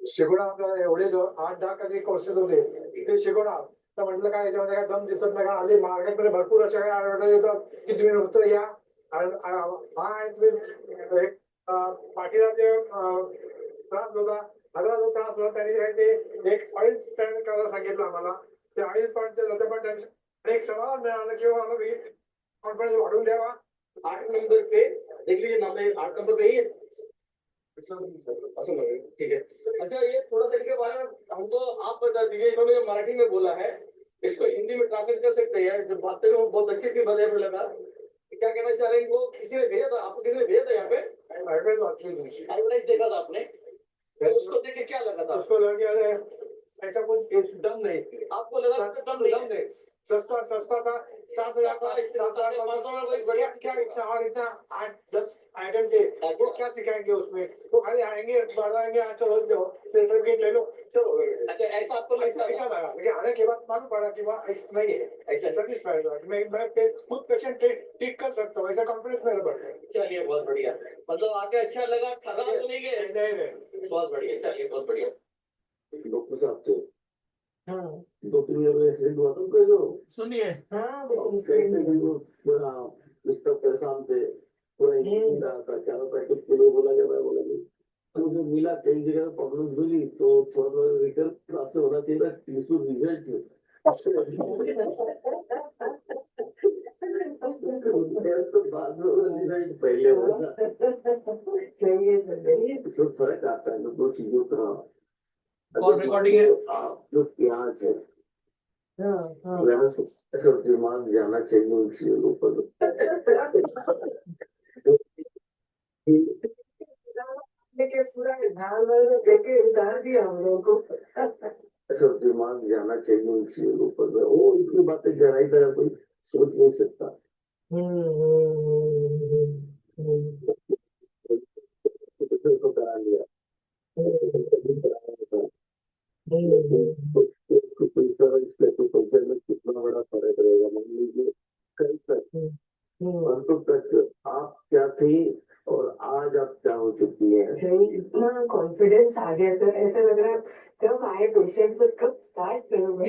Speaker 8: शिकवणार आपल्याला एवढे जो 8-10 कधी कोर्सेस होते ते शिकवणार, तर म्हटलं काय याच्यामध्ये काय दम दिसत नाही का? आधी मार्केटमध्ये भरपूर अशा काही ऍडव्हर्टाईज येतात की तुम्ही नुसतं या आणि तुम्ही एक पाठीला जे त्रास होता, हाताला जो त्रास होता त्याने ते एक ऑइल स्टँड करायला सांगितलं आम्हाला. ते ऑइल पण ते पण एक समाधान मिळालं किंवा आम्ही कॉन्फिडन्स वाढवून द्यावा.
Speaker 3: 8 नंबर पे देख लीजिए, नाम है 8 नंबर पे ही है। असं लगे, ठीक है। अच्छा, ये थोड़ा सा इनके बारे में हमको आप बता दीजिए। इन्होंने मराठी में बोला है, इसको हिंदी में ट्रांसलेट कर सकते हैं? जब बात करें वो बहुत अच्छी बताया, मुझे लगा क्या कहना चाह रहे हैं। इनको किसी ने भेजा था, आपको किसी ने भेजा था यहाँ पे? एडवर्टाइज देखा था आपने, तो उसको देख के क्या लगा था?
Speaker 8: उसको लगे अरे ऐसा कुछ दम नहीं,
Speaker 3: आपको लगा
Speaker 8: दम नहीं, सस्ता सस्ता था, 7,000 का 7,500 में कोई बढ़िया क्या इतना और इतना 8-10 आइटम थे, वो क्या सिखाएंगे उसमें? वो खाली आएंगे बढ़ाएंगे, चलो लो सर्टिफिकेट ले लो, चलो।
Speaker 3: अच्छा, ऐसा आपको
Speaker 8: ऐसा लगा, लेकिन आने के बाद मालूम पड़ा कि वहाँ ऐसा नहीं है, ऐसा सेटिस्फाइड हुआ कि मैं खुद पेशेंट ट्रीट कर सकता हूँ, ऐसा कॉन्फिडेंस मेरा बढ़ गया।
Speaker 3: चलिए, बहुत बढ़िया। मतलब आके अच्छा लगा, ठगा तो नहीं गए?
Speaker 8: नहीं,
Speaker 3: बहुत बढ़िया, चलिए बहुत बढ़िया।
Speaker 8: डॉक्टर साहब थे,
Speaker 3: हाँ
Speaker 8: 2-3 ईयर में एक्सीडेंट हुआ था उनका, जो
Speaker 1: सुनिए,
Speaker 3: हाँ,
Speaker 8: कैसे भी वो पूरा डिस्टर्ब परेशान थे, पूरा नहीं रहा था। क्या पैकेट के लिए बोला गया, मैं बोला नहीं, तो मुझे मिला कई जगह प्रॉब्लम मिली, तो थोड़ा थोड़ा रिटर्न आपसे होना चाहिए था, टिश्यू रिजल्ट तो बाद में रिजल्ट पहले होगा, तो फर्क आता है दो चीजों का।
Speaker 1: कॉल रिकॉर्डिंग है।
Speaker 8: आप जो प्याज है, ऐसा दिमाग जाना चाहिए उन चीजों पर। लेके पूरा ढाल लेके उतार दिया हम लोगों को। ऐसा दिमाग जाना चाहिए उन चीजों पर, वो इतनी बातें गहराई तरह कोई सोच नहीं सकता। तो करा लिया, में कितना बड़ा फर्क रहेगा, मान लीजिए कल तक परसों तक आप क्या थी और आज आप क्या हो चुकी है। इतना कॉन्फिडेंस आ गया सर, ऐसा लग रहा है कब आए पेशेंट, तो कब स्टार्ट करूंगा।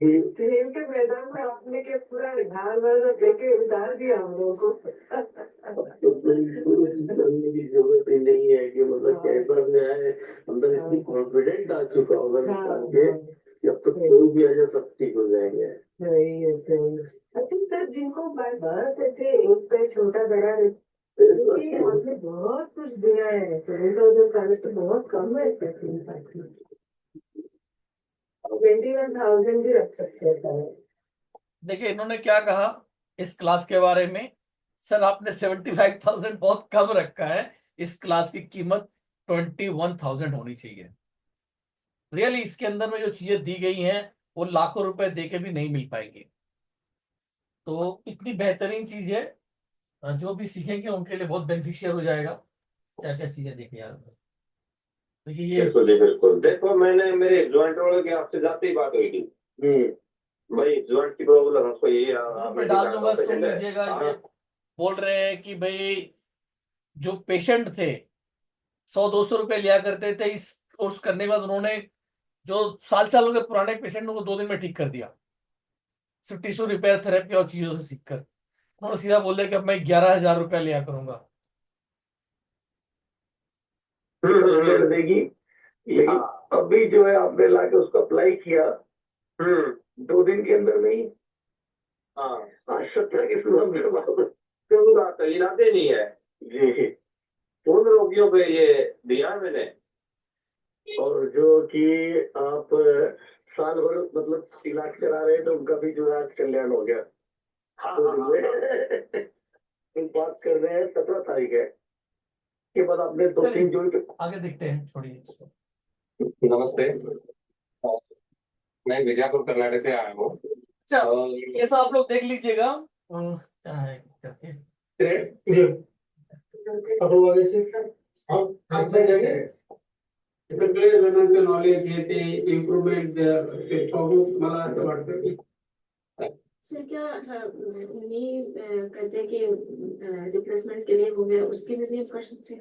Speaker 8: खेल के मैदान में आपने के पूरा ढाल लेके उतार दिया हम लोगों को। तो बिल्कुल करने की जरूरत ही नहीं है कि मतलब कैसा भी है, अंदर इतनी कॉन्फिडेंट आ चुका होगा इंसान के कि अब तो कोई भी आ जाए, सब ठीक हो जाएंगे। सही है, सही। अच्छा सर, जिनको बस ऐसे एक पैर छोटा बड़ा आपने बहुत कुछ दिया है, 7,000 तो बहुत कम है। 21,000 भी रख सकते हैं सर।
Speaker 1: देखिए इन्होंने क्या कहा इस क्लास के बारे में। सर आपने 75,000 बहुत कम रखा है, इस क्लास की कीमत 21,000 होनी चाहिए। रियली इसके अंदर में जो चीजें दी गई हैं वो लाखों रुपए दे के भी नहीं मिल पाएंगी। तो इतनी बेहतरीन चीज है, जो भी सीखेंगे उनके लिए बहुत बेनिफिशियल हो जाएगा। क्या क्या चीजें देखें यार, देखिए ये
Speaker 2: बिल्कुल जी बिल्कुल। देखो मैंने मेरे ज्वाइंट वालों की आपसे जाते ही बात हुई थी, भाई ज्वाइंट की प्रॉब्लम हमको ये
Speaker 1: ग्रुप में डाल दूंगा, सुन लीजिएगा। ये बोल रहे हैं कि भाई जो पेशेंट थे 100-200 रुपए लिया करते थे, इस कोर्स करने के बाद उन्होंने जो सालों के पुराने पेशेंटों को 2 दिन में ठीक कर दिया, सिर्फ टिश्यू रिपेयर थेरेपी और चीजों से सीखकर। उन्होंने सीधा बोल दिया कि अब मैं 11,000 रुपया लिया करूंगा।
Speaker 8: देगी, लेकिन अभी जो है आपने लाके उसको अप्लाई किया 2 दिन के अंदर में ही। हाँ, आज 17 की सुबह
Speaker 2: तो इलाजे नहीं है
Speaker 8: जी,
Speaker 2: उन रोगियों पे ये दिया मैंने।
Speaker 8: और जो कि आप साल भर मतलब इलाज करा रहे हैं, तो उनका भी जो है आज कल्याण हो गया।
Speaker 2: हाँ,
Speaker 8: तो बात कर रहे हैं 17 तारीख है,
Speaker 3: के बाद आपने 2-3 ज्वाइन
Speaker 1: आगे देखते हैं, छोड़िए इसको।
Speaker 9: नमस्ते, मैं बीजापुर कर्नाटक से आया हूँ।
Speaker 1: अच्छा, ये सब आप लोग देख लीजिएगा क्या है करके।
Speaker 3: नॉलेज येते इम्प्रूव्हमेंट मला असं वाटतं की
Speaker 5: सर क्या नहीं कहते हैं कि रिप्लेसमेंट के लिए हो गया उसके लिए भी हम कर सकते हैं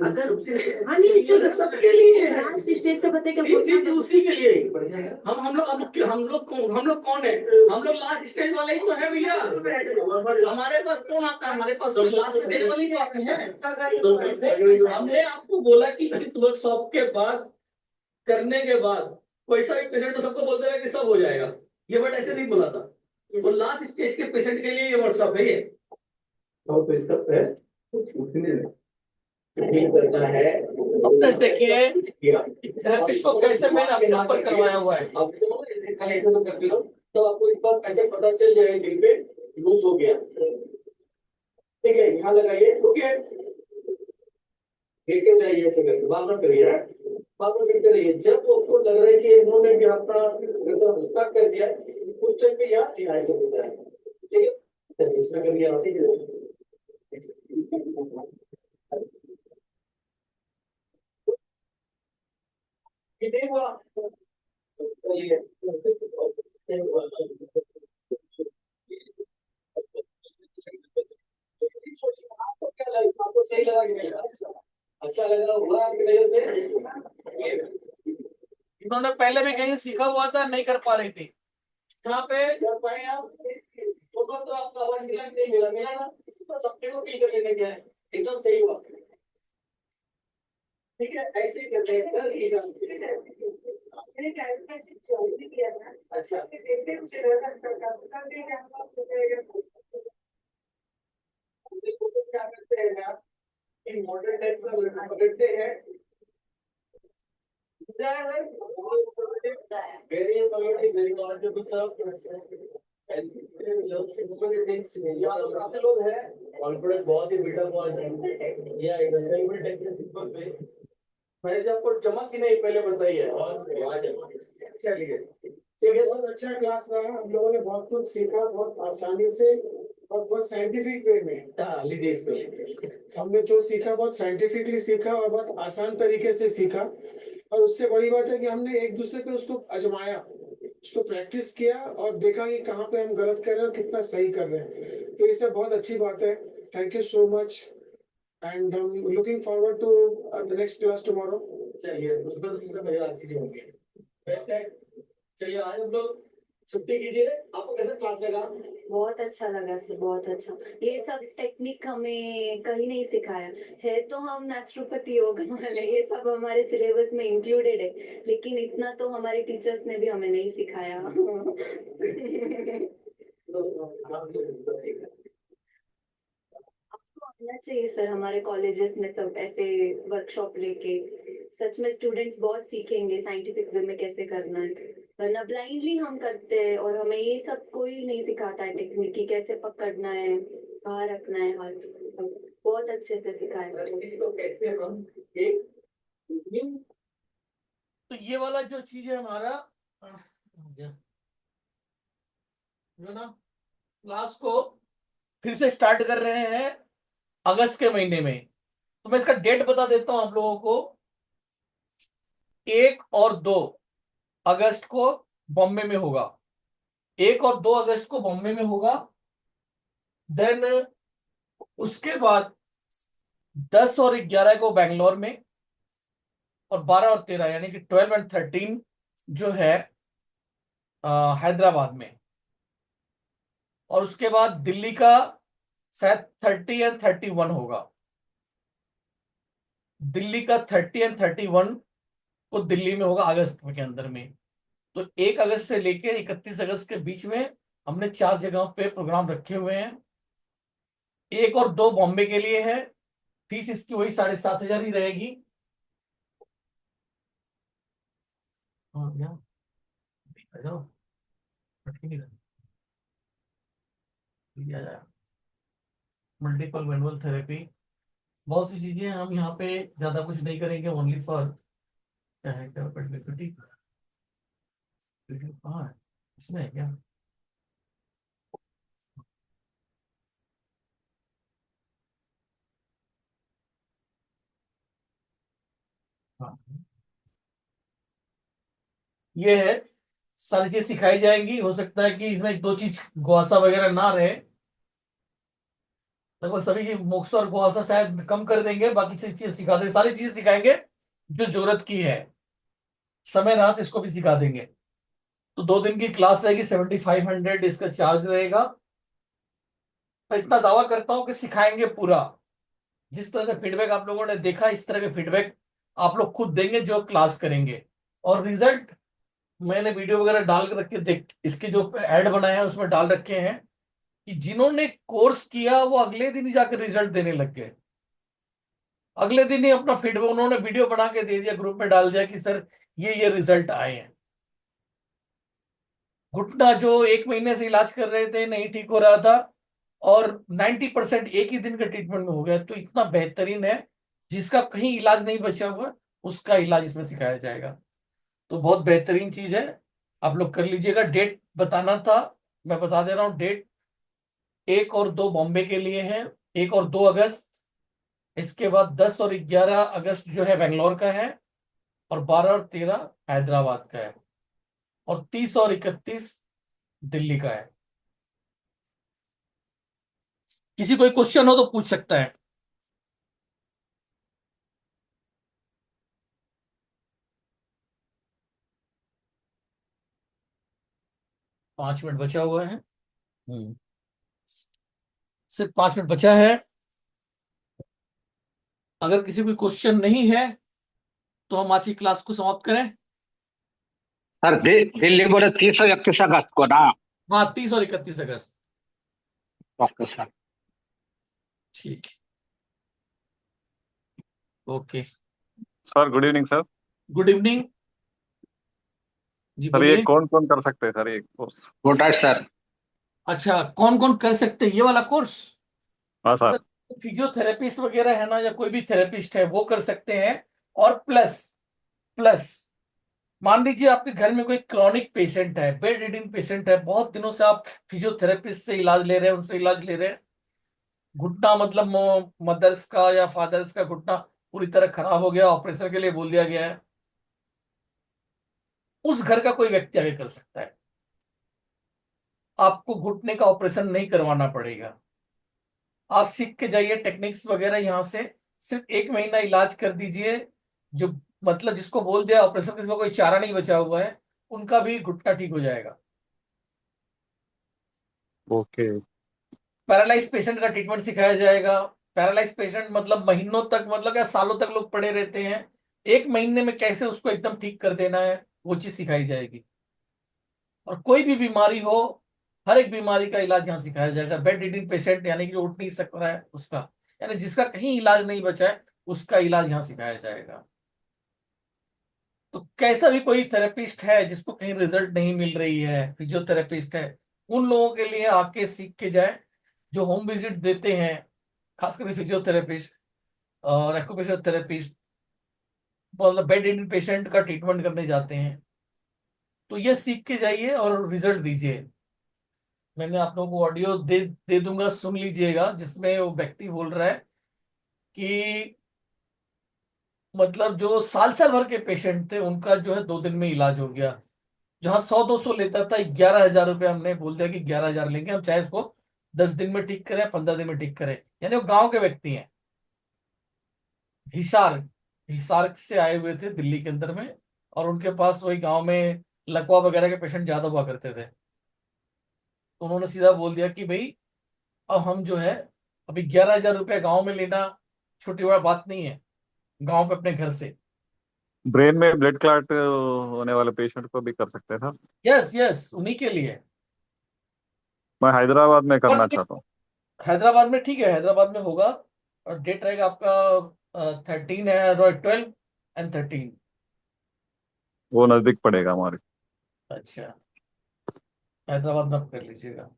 Speaker 5: अगर हाँ नहीं इससे
Speaker 3: सबके लिए
Speaker 5: लास्ट स्टेज का पता है क्या
Speaker 3: जी जी उसी के लिए हम लोग कौन है? हम लोग लास्ट स्टेज वाले ही तो है भैया। हमारे पास कौन आता है? हमारे पास लास्ट स्टेज वाले ही तो आते हैं। हमने आपको बोला कि इस वर्कशॉप के बाद करने के बाद कोई सा भी पेशेंट तो सबको बोलते रहे कि सब हो जाएगा, ये वर्ड ऐसे नहीं बोला था। वो लास्ट स्टेज के पेशेंट के लिए ये वर्कशॉप है। ये तो इसका है करना है।
Speaker 1: अब देखिए थेरेपिस्ट को कैसे मैंने अपने ऊपर करवाया हुआ है।
Speaker 3: अब खाली ऐसे तो करते रहो तो आपको इस बार ऐसे पता चल जाएगा दिल पे लूज हो गया। ठीक है, यहाँ लगाइए। ओके, देखते जाइए, ऐसे करके बार-बार करिए, बार-बार करते रहिए। जब आपको लग रहा है कि इन्होंने भी अपना हल्का कर दिया उस टाइम पे यहाँ ऐसे होता है। ठीक है, चलिए इसमें कर दिया। ठीक है, कितने हुआ? ये आपको क्या लगा? आपको सही लगा कि नहीं लगा? अच्छा लग रहा होगा आपकी वजह से।
Speaker 1: इन्होंने पहले भी कहीं सीखा हुआ था, नहीं कर पा रही थी। यहाँ पे
Speaker 3: कर पाए आप तो आपका आवाज मिला कि नहीं मिला? मिला ना, तो सबके को फील कर लेने क्या है, एकदम सही हुआ। ठीक है, ऐसे ही करते हैं सर। अच्छा, देखो तो क्या करते हैं ना, इन मॉडर्न टाइप का पकड़ते हैं। वेरी वेरी नॉलेजेबल काफी लोग हैं, कॉन्फिडेंस बहुत ही बिल्डअप हुआ है। या मैंने आपको जमा की नहीं पहले बताइए। चलिए,
Speaker 8: ठीक है, बहुत अच्छा क्लास रहा। हम लोगों ने बहुत कुछ सीखा, बहुत आसानी से और बहुत साइंटिफिक वे में।
Speaker 3: हाँ लीजिए इसको।
Speaker 8: हमने जो सीखा बहुत साइंटिफिकली सीखा और बहुत आसान तरीके से सीखा। और उससे बड़ी बात है कि हमने एक दूसरे पे उसको आजमाया, उसको प्रैक्टिस किया और देखा कि कहाँ पे हम गलत कर रहे हैं और कितना सही कर रहे हैं। तो ये सब बहुत अच्छी बात है। Thank you so much and looking forward to the next class tomorrow.
Speaker 3: चलिए, उसमें तो सीधा मजा सीखने होंगे। बेस्ट है। चलिए आज हम लोग छुट्टी कीजिए। आपको कैसा क्लास लगा?
Speaker 10: बहुत अच्छा लगा सर, बहुत अच्छा। ये सब टेक्निक हमें कहीं नहीं सिखाया है। तो हम नेचुरोपैथी योगा वाले ये सब हमारे सिलेबस में इंक्लूडेड है, लेकिन इतना तो हमारे टीचर्स ने भी हमें नहीं सिखाया। आना चाहिए सर हमारे कॉलेजेस में सब ऐसे वर्कशॉप लेके। सच में स्टूडेंट्स बहुत सीखेंगे साइंटिफिक वे में कैसे करना है, वरना ब्लाइंडली हम करते हैं और हमें ये सब कोई नहीं सिखाता है टेक्निक की, कैसे पकड़ना है, कहाँ रखना है हाथ, सब बहुत अच्छे से सिखाया।
Speaker 3: किसी को कैसे हम एक
Speaker 1: तो ये वाला जो चीज है हमारा जो ना क्लास को फिर से स्टार्ट कर रहे हैं अगस्त के महीने में। तो मैं इसका डेट बता देता हूं आप लोगों को। 1 और 2 अगस्त को बॉम्बे में होगा। 1 और 2 अगस्त को बॉम्बे में होगा। देन उसके बाद 10 और 11 को बैंगलोर में, और 12 और 13 यानी कि 12 एंड 13 जो है हैदराबाद में। और उसके बाद दिल्ली का शायद 30 एंड 31 होगा। दिल्ली का 30 एंड 31 वो दिल्ली में होगा अगस्त के अंदर में। तो 1 अगस्त से लेकर 31 अगस्त के बीच में हमने 4 जगहों पे प्रोग्राम रखे हुए हैं। 1 और 2 बॉम्बे के लिए है। फीस इसकी वही 7,500 ही रहेगी। मल्टीपल मैनुअल थेरेपी बहुत सी चीजें हम यहाँ पे ज्यादा कुछ नहीं करेंगे, ओनली फॉर क्या है, क्या पब्लिसिटी कहाँ है, इसमें है क्या? हाँ, ये है, सारी चीज सिखाई जाएंगी। हो सकता है कि इसमें एक दो चीज गुआसा वगैरह ना रहे, लगभग सभी चीज मोक्ष और गुआसा शायद कम कर देंगे, बाकी से चीज सिखा देंगे, सारी चीज सिखाएंगे जो जरूरत की है। समय रहा तो इसको भी सिखा देंगे। तो 2 दिन की क्लास रहेगी, 7500 इसका चार्ज रहेगा। मैं इतना दावा करता हूँ कि सिखाएंगे पूरा। जिस तरह से फीडबैक आप लोगों ने देखा, इस तरह के फीडबैक आप लोग खुद देंगे जो क्लास करेंगे। और रिजल्ट मैंने वीडियो वगैरह डाल के रखे, देख इसके जो ऐड बनाए हैं उसमें डाल रखे हैं कि जिन्होंने कोर्स किया वो अगले दिन ही जाकर रिजल्ट देने लग गए। अगले दिन ही अपना फीडबैक उन्होंने वीडियो बना के दे दिया, ग्रुप में डाल दिया कि सर ये रिजल्ट आए हैं। घुटना जो 1 महीने से इलाज कर रहे थे, नहीं ठीक हो रहा था, और 90% एक ही दिन के ट्रीटमेंट में हो गया। तो इतना बेहतरीन है, जिसका कहीं इलाज नहीं बचा हुआ उसका इलाज इसमें सिखाया जाएगा। तो बहुत बेहतरीन चीज है, आप लोग कर लीजिएगा। डेट बताना था, मैं बता दे रहा हूँ। डेट 1 और 2 बॉम्बे के लिए है, 1 और 2 अगस्त। इसके बाद 10 और 11 अगस्त जो है बेंगलोर का है, और 12 और 13 हैदराबाद का है, और 30 और 31 दिल्ली का है। किसी कोई क्वेश्चन हो तो पूछ सकता है। 5 मिनट बचा हुआ है। सिर्फ 5 मिनट बचा है। अगर किसी कोई क्वेश्चन नहीं है तो हम आज की क्लास को समाप्त करें।
Speaker 11: सर दिल्ली बोले 30 और 31 अगस्त को ना?
Speaker 1: हाँ, 30 और 31 अगस्त।
Speaker 11: Okay sir.
Speaker 1: ठीक, okay.
Speaker 12: Sir good evening sir.
Speaker 1: Good evening जी,
Speaker 12: सर ये
Speaker 1: बोलिए।
Speaker 12: कौन कौन कर सकते हैं सर ये कोर्स?
Speaker 11: Good night sir.
Speaker 1: अच्छा, कौन कौन कर सकते हैं ये वाला कोर्स?
Speaker 12: हाँ सर।
Speaker 1: फिजियोथेरेपिस्ट वगैरह है ना, या कोई भी थेरेपिस्ट है वो कर सकते हैं। और प्लस प्लस मान लीजिए आपके घर में कोई क्रॉनिक पेशेंट है, बेड रिडिंग पेशेंट है, बहुत दिनों से आप फिजियोथेरेपिस्ट से इलाज ले रहे हैं, उनसे इलाज ले रहे हैं। घुटना मतलब मदर्स का या फादर्स का घुटना पूरी तरह खराब हो गया, ऑपरेशन के लिए बोल दिया गया है, उस घर का कोई व्यक्ति आगे कर सकता है। आपको घुटने का ऑपरेशन नहीं करवाना पड़ेगा। आप सीख के जाइए टेक्निक्स वगैरह यहाँ से, सिर्फ 1 महीना इलाज कर दीजिए। जो मतलब जिसको बोल दिया ऑपरेशन, किसी को कोई चारा नहीं बचा हुआ है, उनका भी घुटना ठीक हो जाएगा।
Speaker 12: ओके।
Speaker 1: पैरालाइज पेशेंट का ट्रीटमेंट सिखाया जाएगा। पैरालाइज पेशेंट मतलब महीनों तक, मतलब क्या सालों तक लोग पड़े रहते हैं, 1 महीने में कैसे उसको एकदम ठीक कर देना है, वो चीज सिखाई जाएगी। और कोई भी बीमारी हो, हर एक बीमारी का इलाज यहाँ सिखाया जाएगा। बेड रिडिंग पेशेंट यानी कि उठ नहीं सक रहा है उसका, यानी जिसका कहीं इलाज नहीं बचा है, उसका इलाज यहाँ सिखाया जाएगा। तो कैसा भी कोई थेरेपिस्ट है जिसको कहीं रिजल्ट नहीं मिल रही है, फिजियोथेरेपिस्ट है, उन लोगों के लिए आके सीख के जाए। जो होम विजिट देते हैं, खासकर फिजियोथेरेपिस्ट और एक्यूप्रेशर थेरेपिस्ट, मतलब बेड रिडन पेशेंट का ट्रीटमेंट करने जाते हैं, तो ये सीख के जाइए और रिजल्ट दीजिए। मैंने आप लोगों को ऑडियो दे दूंगा, सुन लीजिएगा, जिसमें वो व्यक्ति बोल रहा है कि मतलब जो साल साल भर के पेशेंट थे उनका जो है 2 दिन में इलाज हो गया। जहां 100-200 लेता था, 11,000 रुपये हमने बोल दिया कि 11,000 लेंगे हम, चाहे इसको 10 दिन में ठीक करें, 15 दिन में ठीक करें। यानी वो गांव के व्यक्ति हैं, हिसार हिसार से आए हुए थे दिल्ली के अंदर में, और उनके पास वही गांव में लकवा वगैरह के पेशेंट ज्यादा हुआ करते थे। तो उन्होंने सीधा बोल दिया कि भाई अब हम जो है, अभी 11,000 रुपये गाँव में लेना छोटी बड़ी बात नहीं है, गाँव पे अपने घर से।
Speaker 12: ब्रेन में ब्लड क्लॉट होने वाले पेशेंट को भी कर सकते हैं सर?
Speaker 1: यस यस, उन्हीं के लिए।
Speaker 12: मैं हैदराबाद में
Speaker 1: और
Speaker 12: करना चाहता हूँ।
Speaker 1: हैदराबाद में ठीक है, हैदराबाद में होगा। और डेट रहेगा आपका 13 है, 12 और 13।
Speaker 12: वो नजदीक पड़ेगा हमारे।
Speaker 1: अच्छा, हैदराबाद में आप कर लीजिएगा।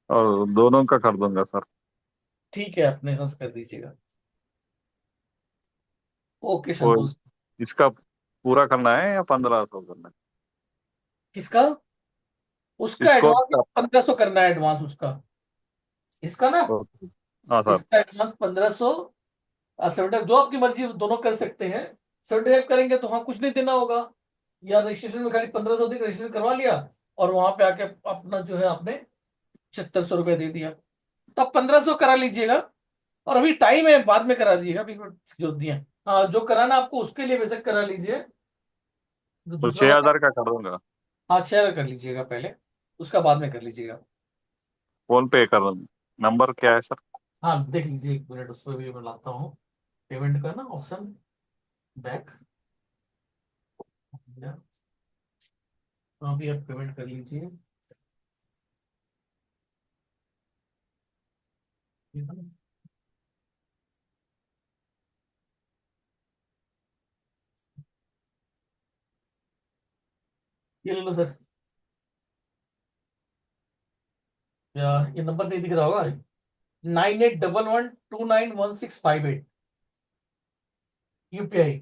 Speaker 12: और दोनों का कर दूंगा सर।
Speaker 1: ठीक है, अपने हिसाब से कर दीजिएगा। ओके
Speaker 12: वो
Speaker 1: संतोष।
Speaker 12: इसका पूरा करना है या 1500 करना है?
Speaker 1: किसका? उसका
Speaker 12: इसको
Speaker 1: एडवांस 1500 करना है, एडवांस उसका, इसका ना,
Speaker 12: ओके। हाँ सर।
Speaker 1: इसका एडवांस 1500। 75 जो आपकी मर्जी है, दोनों कर सकते हैं। 75 करेंगे तो हाँ कुछ नहीं देना होगा, या रजिस्ट्रेशन में खाली 1500 दी, रजिस्ट्रेशन करवा लिया और वहां पे आके अपना जो है आपने 7600 रुपये दे दिया, तो आप 1500 करा लीजिएगा। और अभी टाइम है, बाद में करा दीजिएगा, अभी जरूरत नहीं है। हाँ, जो कराना आपको उसके लिए वैसे करा लीजिए, जो
Speaker 12: तो
Speaker 1: दूसरा वाला
Speaker 12: 6000 का कर दूंगा।
Speaker 1: हाँ शेयर कर लीजिएगा पहले, उसका बाद में कर लीजिएगा।
Speaker 12: फोन पे कर, नंबर क्या है सर?
Speaker 1: हाँ देख लीजिए, एक मिनट, उसमें भी मैं लाता हूँ पेमेंट का ना ऑप्शन, बैक। हाँ भी आप पेमेंट कर लीजिए। ये ले लो सर, या ये नंबर नहीं दिख रहा होगा, 9811291658 UPI,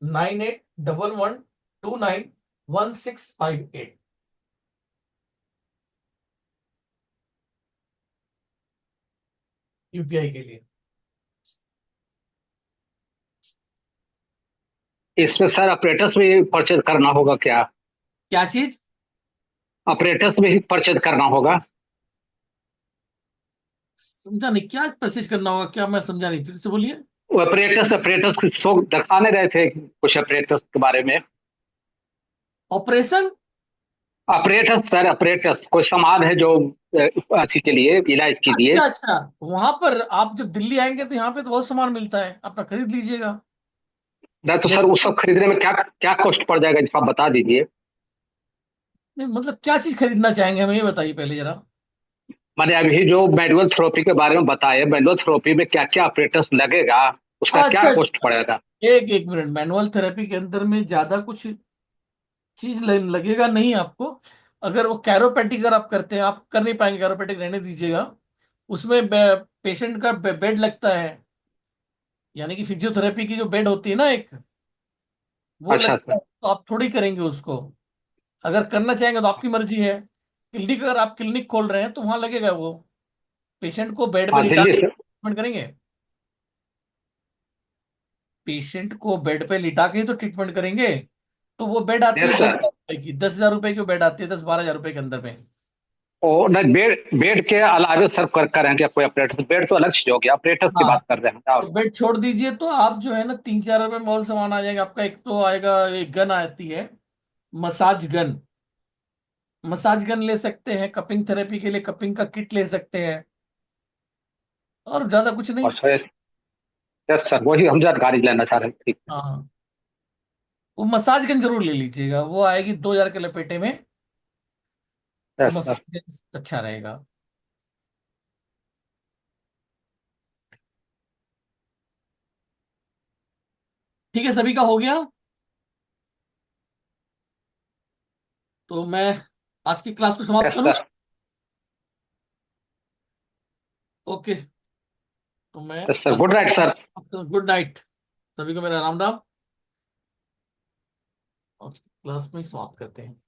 Speaker 1: 9811291658 UPI के लिए।
Speaker 11: इसमें सर अपरेटस भी परचेज करना होगा क्या?
Speaker 1: क्या चीज?
Speaker 11: अपरेटस भी परचेज करना होगा?
Speaker 1: समझा नहीं, क्या प्रोसेस करना होगा, क्या मैं समझा नहीं, फिर से बोलिए।
Speaker 11: वो अपरेटस अपरेटस कुछ शो दिखाने रहे थे कुछ अपरेटस के बारे में।
Speaker 1: ऑपरेशन?
Speaker 11: अपरेटस सर, अपरेटस कोई सामान है जो अथी के लिए, इलाज के लिए।
Speaker 1: अच्छा अच्छा, वहां पर आप जब दिल्ली आएंगे तो यहाँ पे तो बहुत सामान मिलता है, अपना खरीद लीजिएगा।
Speaker 11: नहीं तो सर,
Speaker 1: जैसे,
Speaker 11: वो सब खरीदने में क्या क्या कॉस्ट पड़ जाएगा, जिसको आप बता दीजिए।
Speaker 1: नहीं मतलब क्या चीज खरीदना चाहेंगे, हमें ये बताइए पहले जरा।
Speaker 11: मैंने अभी जो मैनुअल थेरेपी के बारे में बताया, मैनुअल थेरेपी में क्या क्या अपरेटस लगेगा, उसका क्या
Speaker 1: अच्छा
Speaker 11: कॉस्ट
Speaker 1: अच्छा,
Speaker 11: पड़ेगा?
Speaker 1: एक मिनट, मैनुअल थेरेपी के अंदर में ज्यादा कुछ चीज लगेगा नहीं आपको। अगर वो कैरोपैटिक अगर आप करते हैं, आप कर नहीं पाएंगे, कैरोपैटिक रहने दीजिएगा। उसमें पेशेंट का बेड लगता है, यानी कि फिजियोथेरेपी की जो बेड होती है ना एक, वो
Speaker 11: अच्छा
Speaker 1: लगता
Speaker 11: सर।
Speaker 1: है, तो आप थोड़ी करेंगे उसको। अगर करना चाहेंगे तो आपकी मर्जी है। क्लिनिक, अगर आप क्लिनिक खोल रहे हैं तो वहां लगेगा वो, पेशेंट को बेड पे
Speaker 11: हाँ
Speaker 1: लिटा
Speaker 11: दिल्ली
Speaker 1: के
Speaker 11: से।
Speaker 1: ट्रीटमेंट करेंगे। पेशेंट को बेड पे लिटा के ही तो ट्रीटमेंट करेंगे। तो वो बेड आती है
Speaker 11: यस
Speaker 1: दस
Speaker 11: सर।
Speaker 1: हजार रुपए की, 10,000 रुपए की बेड आती है, 10-12 हजार रुपए के अंदर में।
Speaker 11: ओ नहीं, बेड बेड के अलावे सर करें क्या कोई ऑपरेटर? बेड तो अलग चीज हो गया, ऑपरेटर्स की
Speaker 1: हाँ,
Speaker 11: बात कर रहे हैं
Speaker 1: तो
Speaker 11: आप।
Speaker 1: बेड छोड़ दीजिए, तो आप जो है ना 3-4 रुपए में और सामान आ जाएगा आपका। एक तो आएगा, एक गन आती है, मसाज गन। मसाज गन ले सकते हैं, कपिंग थेरेपी के लिए कपिंग का किट ले सकते हैं, और ज्यादा कुछ नहीं।
Speaker 11: और सर, यस सर, वही हम जानकारी लेना चाह रहे हैं। ठीक है।
Speaker 1: हाँ, वो मसाज गन जरूर ले लीजिएगा, वो आएगी 2,000 के लपेटे में। तो
Speaker 11: यस सर।
Speaker 1: मसाज गन अच्छा रहेगा। ठीक है, सभी का हो गया। तो मैं आज की क्लास को समाप्त
Speaker 11: यस
Speaker 1: करूं।
Speaker 11: सर।
Speaker 1: ओके, तो मैं
Speaker 11: yes sir, good night sir.
Speaker 1: Good night, सभी को मेरा राम राम, और क्लास में ही समाप्त करते हैं।